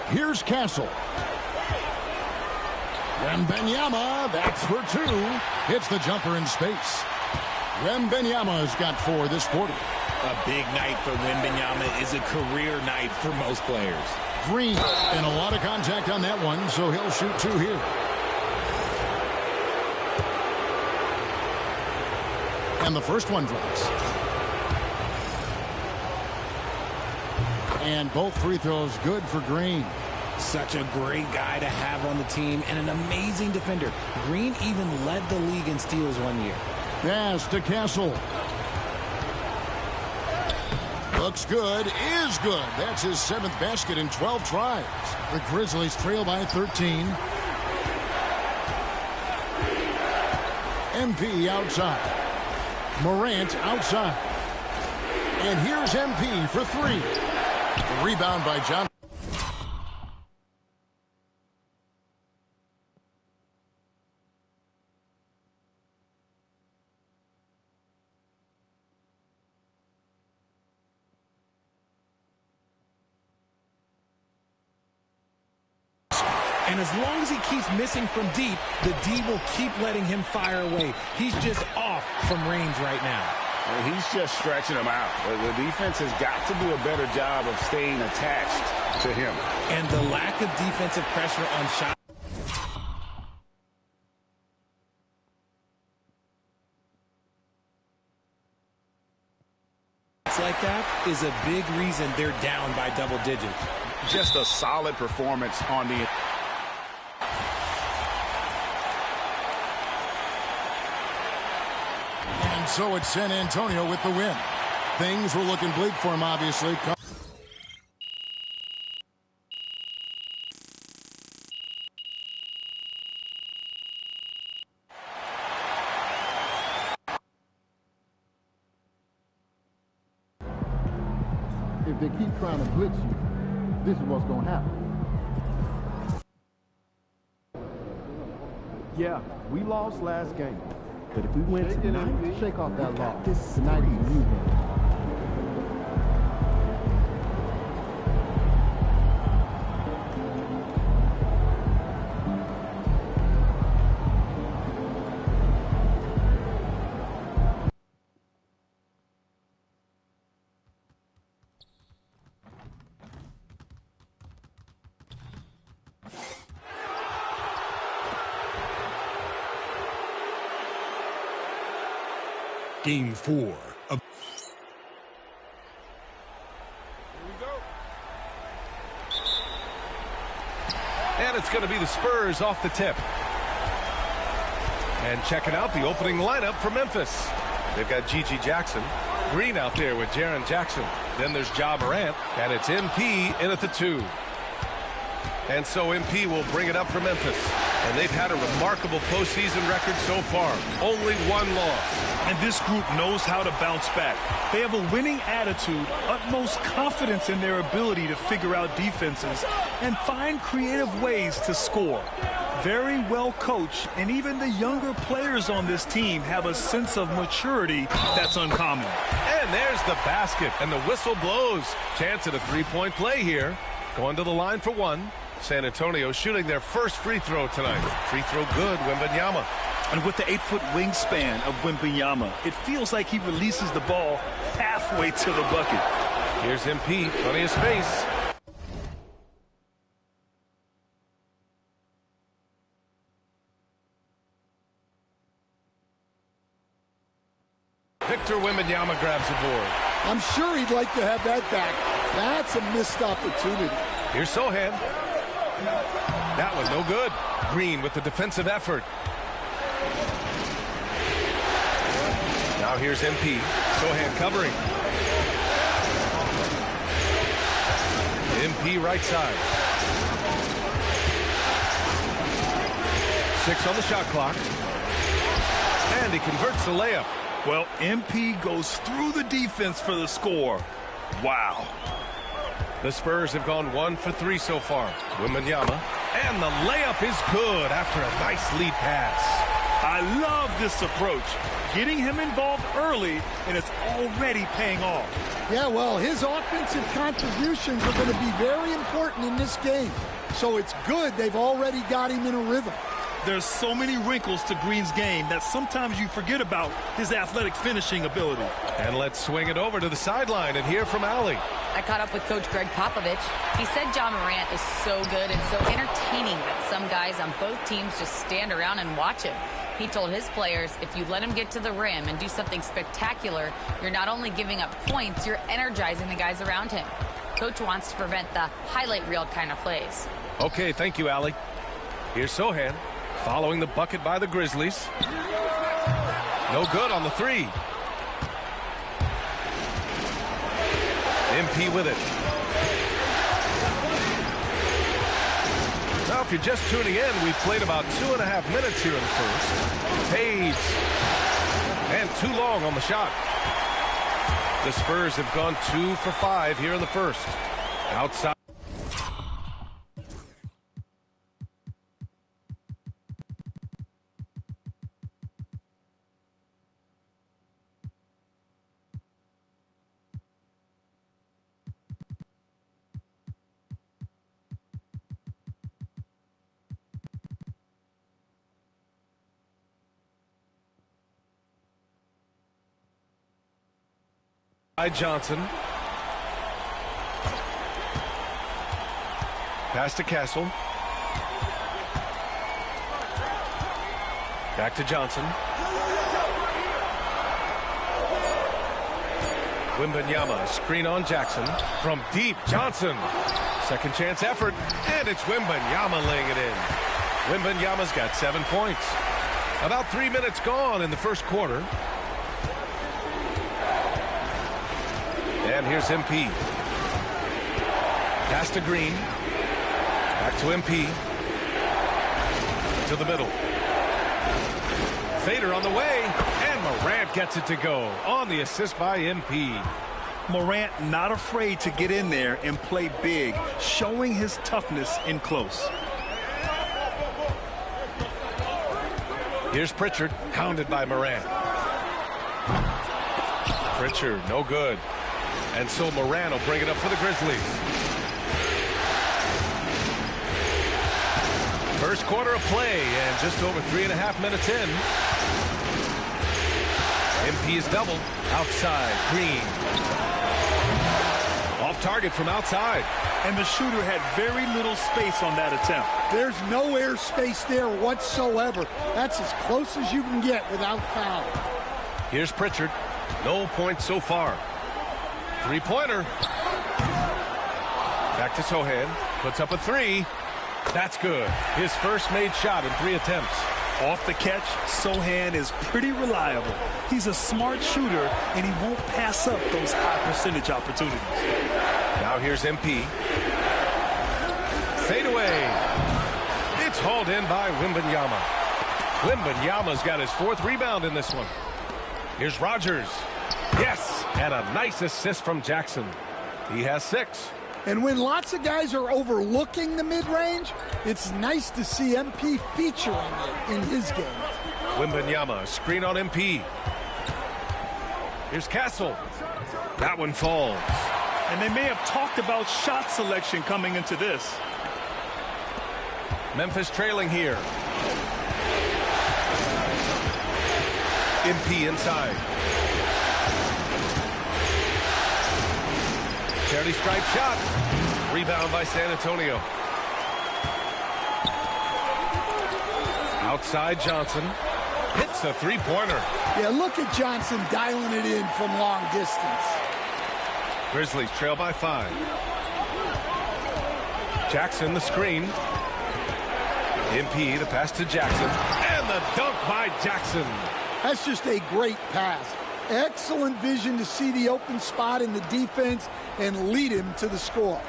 Here's Castle. Wembanyama, that's for 2. Hits the jumper in space. Wembanyama's got 4 this quarter. A big night for Wembanyama is a career night for most players. Green, and a lot of contact on that one, so he'll shoot 2 here. And the first one drops. And both free throws good for Green. Such a great guy to have on the team and an amazing defender. Green even led the league in steals one year. Pass to Castle. Looks good, is good. That's his 7th basket in 12 tries. The Grizzlies trail by 13. MP outside. Morant outside. And here's MP for 3. The rebound by Johnson. And as long as he keeps missing from deep, the D will keep letting him fire away. He's just off from range right now. He's just stretching him out. The defense has got to do a better job of staying attached to him. And the lack of defensive pressure on shots like that is a big reason they're down by double digits. Just a solid performance on the... And so it's San Antonio with the win. Things were looking bleak for him, obviously. If they keep trying to blitz you, this is what's going to happen. Yeah, we lost last game. But if we win tonight, Shake off that loss. this Tonight is a new game. Game 4 of... And it's going to be the Spurs off the tip. And checking out the opening lineup for Memphis. They've got Gigi Jackson. Green out there with Jaren Jackson. Then there's Ja Morant. And it's MP in at the 2. And so MP will bring it up for Memphis. And they've had a remarkable postseason record so far. Only one loss. And this group knows how to bounce back. They have a winning attitude, utmost confidence in their ability to figure out defenses and find creative ways to score. Very well coached, and even the younger players on this team have a sense of maturity that's uncommon. And there's the basket, and the whistle blows. Chance at a three-point play here. Going to the line for one. San Antonio shooting their first free throw tonight. Free throw good, Wembanyama. And with the 8-foot wingspan of Wembanyama, it feels like he releases the ball halfway to the bucket. Here's MP, plenty of space. Victor Wembanyama grabs the board. I'm sure he'd like to have that back. That's a missed opportunity. Here's Sohan. That was no good. Green with the defensive effort. Now here's MP. Sohan covering. MP right side. 6 on the shot clock. And he converts the layup. Well, MP goes through the defense for the score. Wow. The Spurs have gone 1 for 3 so far. Wembanyama. And the layup is good after a nice lead pass. I love this approach. Getting him involved early, and it's already paying off. Yeah, well, his offensive contributions are going to be very important in this game. So it's good they've already got him in a rhythm. There's so many wrinkles to Green's game that sometimes you forget about his athletic finishing ability. And let's swing it over to the sideline and hear from Allie. I caught up with Coach Greg Popovich. He said Ja Morant is so good and so entertaining that some guys on both teams just stand around and watch him. He told his players, if you let him get to the rim and do something spectacular, you're not only giving up points, you're energizing the guys around him. Coach wants to prevent the highlight reel kind of plays. Okay, thank you, Allie. Here's Sohan. Following the bucket by the Grizzlies. No good on the 3. MP with it. Now, if you're just tuning in, we've played about 2.5 minutes here in the first. Fades. And too long on the shot. The Spurs have gone 2 for 5 here in the first. Outside. By Johnson. Pass to Castle. Back to Johnson. Wembanyama, screen on Jackson. From deep, Johnson. Second chance effort, and it's Wembanyama laying it in. Wembanyama's got 7 points. About 3 minutes gone in the first quarter. And here's MP. Pass to Green. Back to MP. To the middle. Fader on the way, and Morant gets it to go on the assist by MP. Morant not afraid to get in there and play big, showing his toughness in close. Here's Pritchard, hounded by Morant. Pritchard, no good. And so Morant will bring it up for the Grizzlies. First quarter of play, and just over 3.5 minutes in. MP is double. Outside, Green. Off target from outside. And the shooter had very little space on that attempt. There's no air space there whatsoever. That's as close as you can get without foul. Here's Pritchard. No points so far. Three-pointer. Back to Sohan. Puts up a three. That's good. His first made shot in 3 attempts. Off the catch, Sohan is pretty reliable. He's a smart shooter, and he won't pass up those high percentage opportunities. Now here's MP. Fade away. It's hauled in by Wembanyama. Wembanyama's got his 4th rebound in this one. Here's Rogers. Yes, and a nice assist from Jackson. He has 6. And when lots of guys are overlooking the mid-range, it's nice to see MP featuring it in his game. Wembanyama, screen on MP. Here's Castle. That one falls. And they may have talked about shot selection coming into this. Memphis trailing here. MP inside. Charity stripe shot. Rebound by San Antonio. Outside Johnson. Hits a three-pointer. Yeah, look at Johnson dialing it in from long distance. Grizzlies trail by 5. Jackson the screen. MP the pass to Jackson. And the dunk by Jackson. That's just a great pass. Excellent vision to see the open spot in the defense and lead him to the score.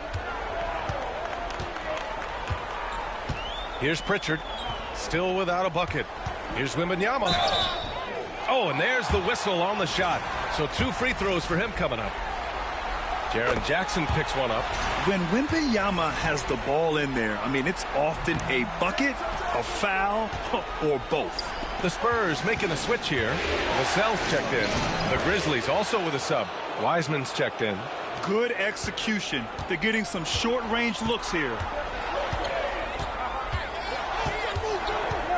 Here's Pritchard. Still without a bucket. Here's Wembanyama. Oh, and there's the whistle on the shot. So 2 free throws for him coming up. Jaren Jackson picks one up. When Wembanyama has the ball in there, I mean, it's often a bucket, a foul, or both. The Spurs making a switch here. Vassell's checked in. The Grizzlies also with a sub. Wiseman's checked in. Good execution. They're getting some short-range looks here.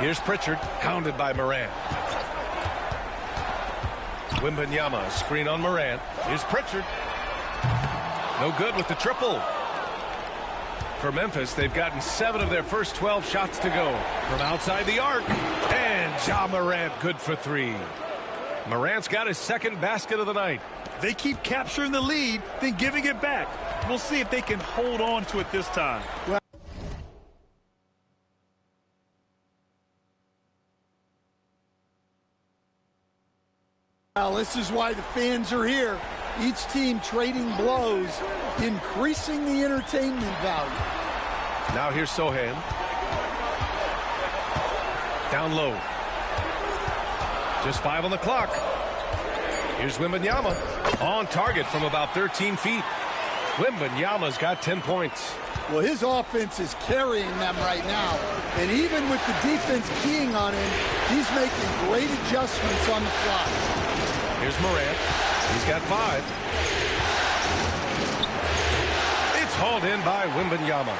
Here's Pritchard, hounded by Morant. Wembanyama, screen on Morant. Here's Pritchard. No good with the triple. For Memphis, they've gotten 7 of their first 12 shots to go. From outside the arc. And Ja Morant good for 3. Morant's got his 2nd basket of the night. They keep capturing the lead, then giving it back. We'll see if they can hold on to it this time. Well, this is why the fans are here. Each team trading blows, increasing the entertainment value. Now here's Sohan. Down low. Just 5 on the clock. Here's Wembanyama. On target from about 13 feet. Wembanyama's got 10 points. Well, his offense is carrying them right now. And even with the defense keying on him, he's making great adjustments on the fly. Here's Morant. He's got 5. It's hauled in by Wembanyama.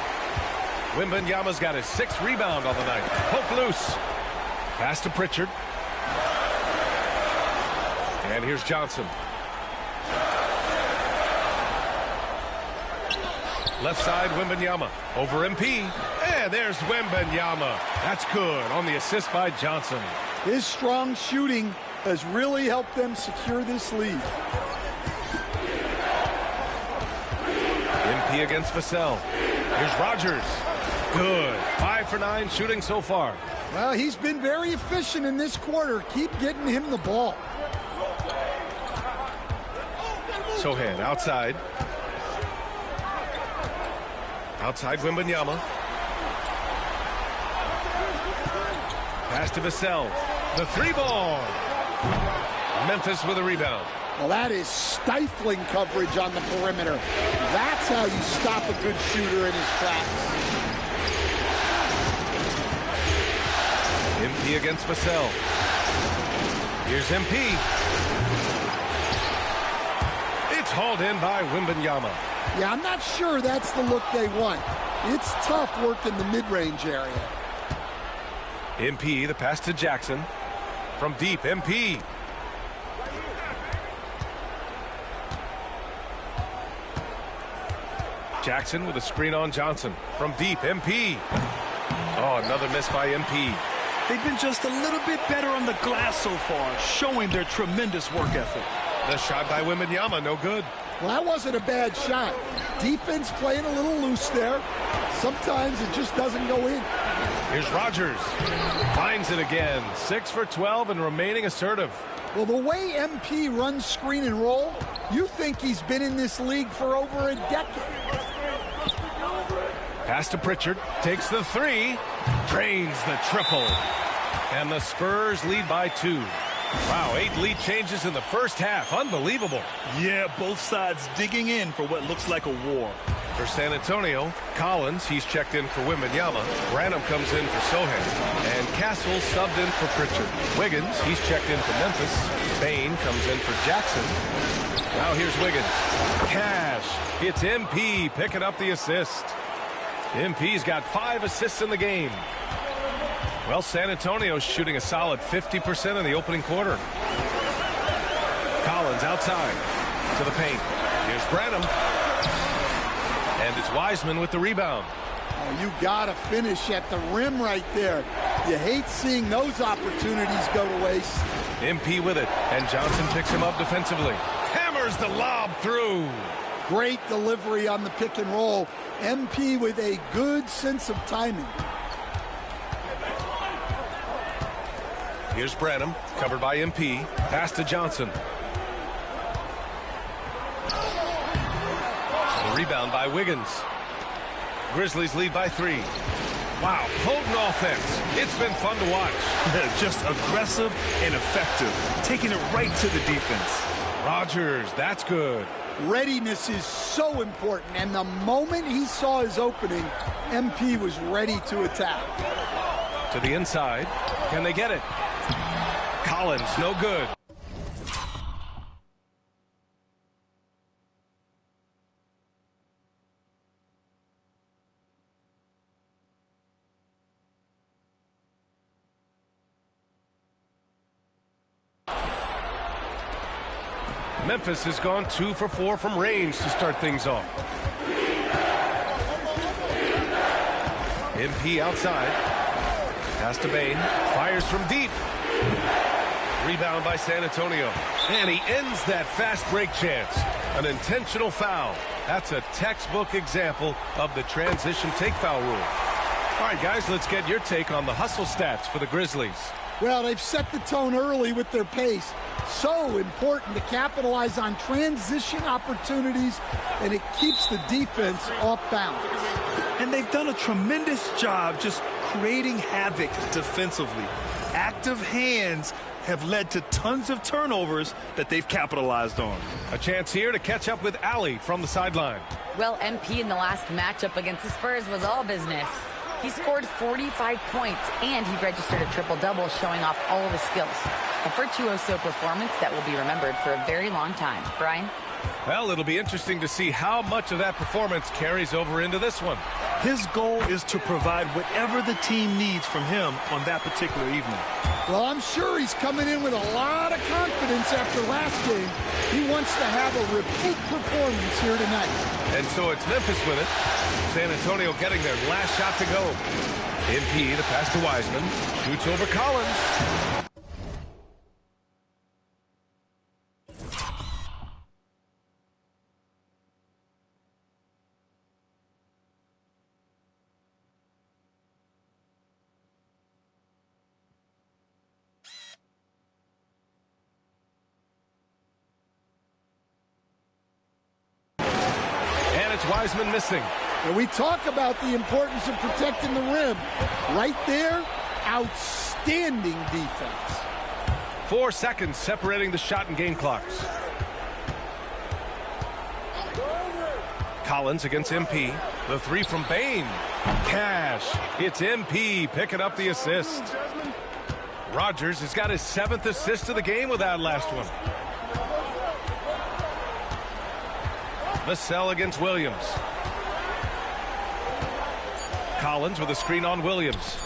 Wembanyama's got his 6th rebound on the night. Poke loose. Pass to Pritchard. And here's Johnson. Left side, Wembanyama. Over MP. And there's Wembanyama. That's good on the assist by Johnson. His strong shooting has really helped them secure this lead. MP against Vassell. Here's Rogers. Good. 5 for 9 shooting so far. Well, he's been very efficient in this quarter. Keep getting him the ball. Sohan outside. Outside Wembanyama. Pass to Vassell. The 3-ball. Memphis with a rebound. Well, that is stifling coverage on the perimeter. That's how you stop a good shooter in his tracks. MP against Vassell. Here's MP. It's hauled in by Wembanyama. Yeah, I'm not sure that's the look they want. It's tough work in the mid-range area. MP, the pass to Jackson. From deep, MP. Jackson with a screen on Johnson. From deep, MP. Oh, another miss by MP. They've been just a little bit better on the glass so far, showing their tremendous work ethic. The shot by Wembanyama, no good. Well, that wasn't a bad shot. Defense playing a little loose there. Sometimes it just doesn't go in. Here's Rogers. Finds it again. 6 for 12 and remaining assertive. Well, the way MP runs screen and roll, you think he's been in this league for over a decade. Pass to Pritchard. Takes the 3. Drains the triple. And the Spurs lead by 2. Wow, 8 lead changes in the first half. Unbelievable. Yeah, both sides digging in for what looks like a war. For San Antonio, Collins, he's checked in for Wembanyama. Branham comes in for Sohan. And Castle subbed in for Pritchard. Wiggins, he's checked in for Memphis. Bain comes in for Jackson. Now here's Wiggins. Cash. It's MP picking up the assist. MP's got 5 assists in the game. Well, San Antonio's shooting a solid 50% in the opening quarter. Collins outside to the paint. Here's Branham. And it's Wiseman with the rebound. Oh, you got to finish at the rim right there. You hate seeing those opportunities go to waste. MP with it, and Johnson picks him up defensively. Hammers the lob through. Great delivery on the pick and roll. MP with a good sense of timing. Here's Branham, covered by MP. Pass to Johnson. The rebound by Wiggins. Grizzlies lead by 3. Wow, potent offense. It's been fun to watch. Just aggressive and effective, taking it right to the defense. Rogers, that's good. Readiness is so important, and the moment he saw his opening, MP was ready to attack. To the inside. Can they get it? Collins, no good. Memphis has gone 2 for 4 from range to start things off. MP outside. Pass to Bain. Fires from deep. Rebound by San Antonio. And he ends that fast break chance. An intentional foul. That's a textbook example of the transition take foul rule. All right, guys, let's get your take on the hustle stats for the Grizzlies. Well, they've set the tone early with their pace. So important to capitalize on transition opportunities, and it keeps the defense off balance. And they've done a tremendous job just creating havoc defensively. Active hands have led to tons of turnovers that they've capitalized on. A chance here to catch up with Allie from the sideline. Well, MP in the last matchup against the Spurs was all business. He scored 45 points, and he registered a triple-double, showing off all of his skills. A virtuoso performance that will be remembered for a very long time. Brian? Well, it'll be interesting to see how much of that performance carries over into this one. His goal is to provide whatever the team needs from him on that particular evening. Well, I'm sure he's coming in with a lot of confidence after last game. He wants to have a repeat performance here tonight. And so it's Memphis with it. San Antonio getting their last shot to go. MP, the pass to Wiseman. Shoots over Collins. Wiseman missing. And we talk about the importance of protecting the rim. Right there, outstanding defense. 4 seconds separating the shot and game clocks. Collins against MP. The three from Bain. Cash. It's MP picking up the assist. Rogers has got his 7th assist of the game with that last one. Vassell against Williams. Collins with a screen on Williams.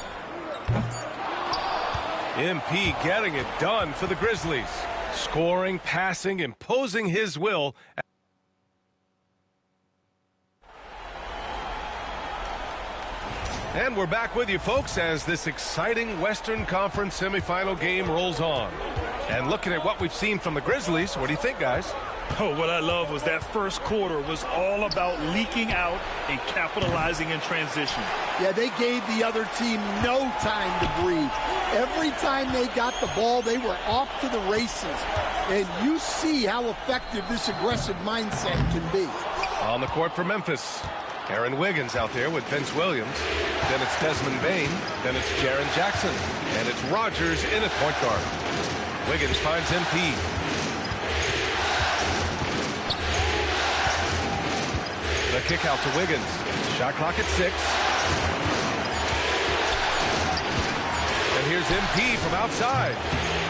MP getting it done for the Grizzlies. Scoring, passing, imposing his will. And we're back with you, folks, as this exciting Western Conference semifinal game rolls on. And looking at what we've seen from the Grizzlies, what do you think, guys? Oh, what I love was that first quarter was all about leaking out and capitalizing in transition. Yeah, they gave the other team no time to breathe. Every time they got the ball, they were off to the races. And you see how effective this aggressive mindset can be. On the court for Memphis, Aaron Wiggins out there with Vince Williams. Then it's Desmond Bain. Then it's Jaren Jackson. And it's Rogers in at point guard. Wiggins finds MP. The kick out to Wiggins. Shot clock at 6. And here's MP from outside.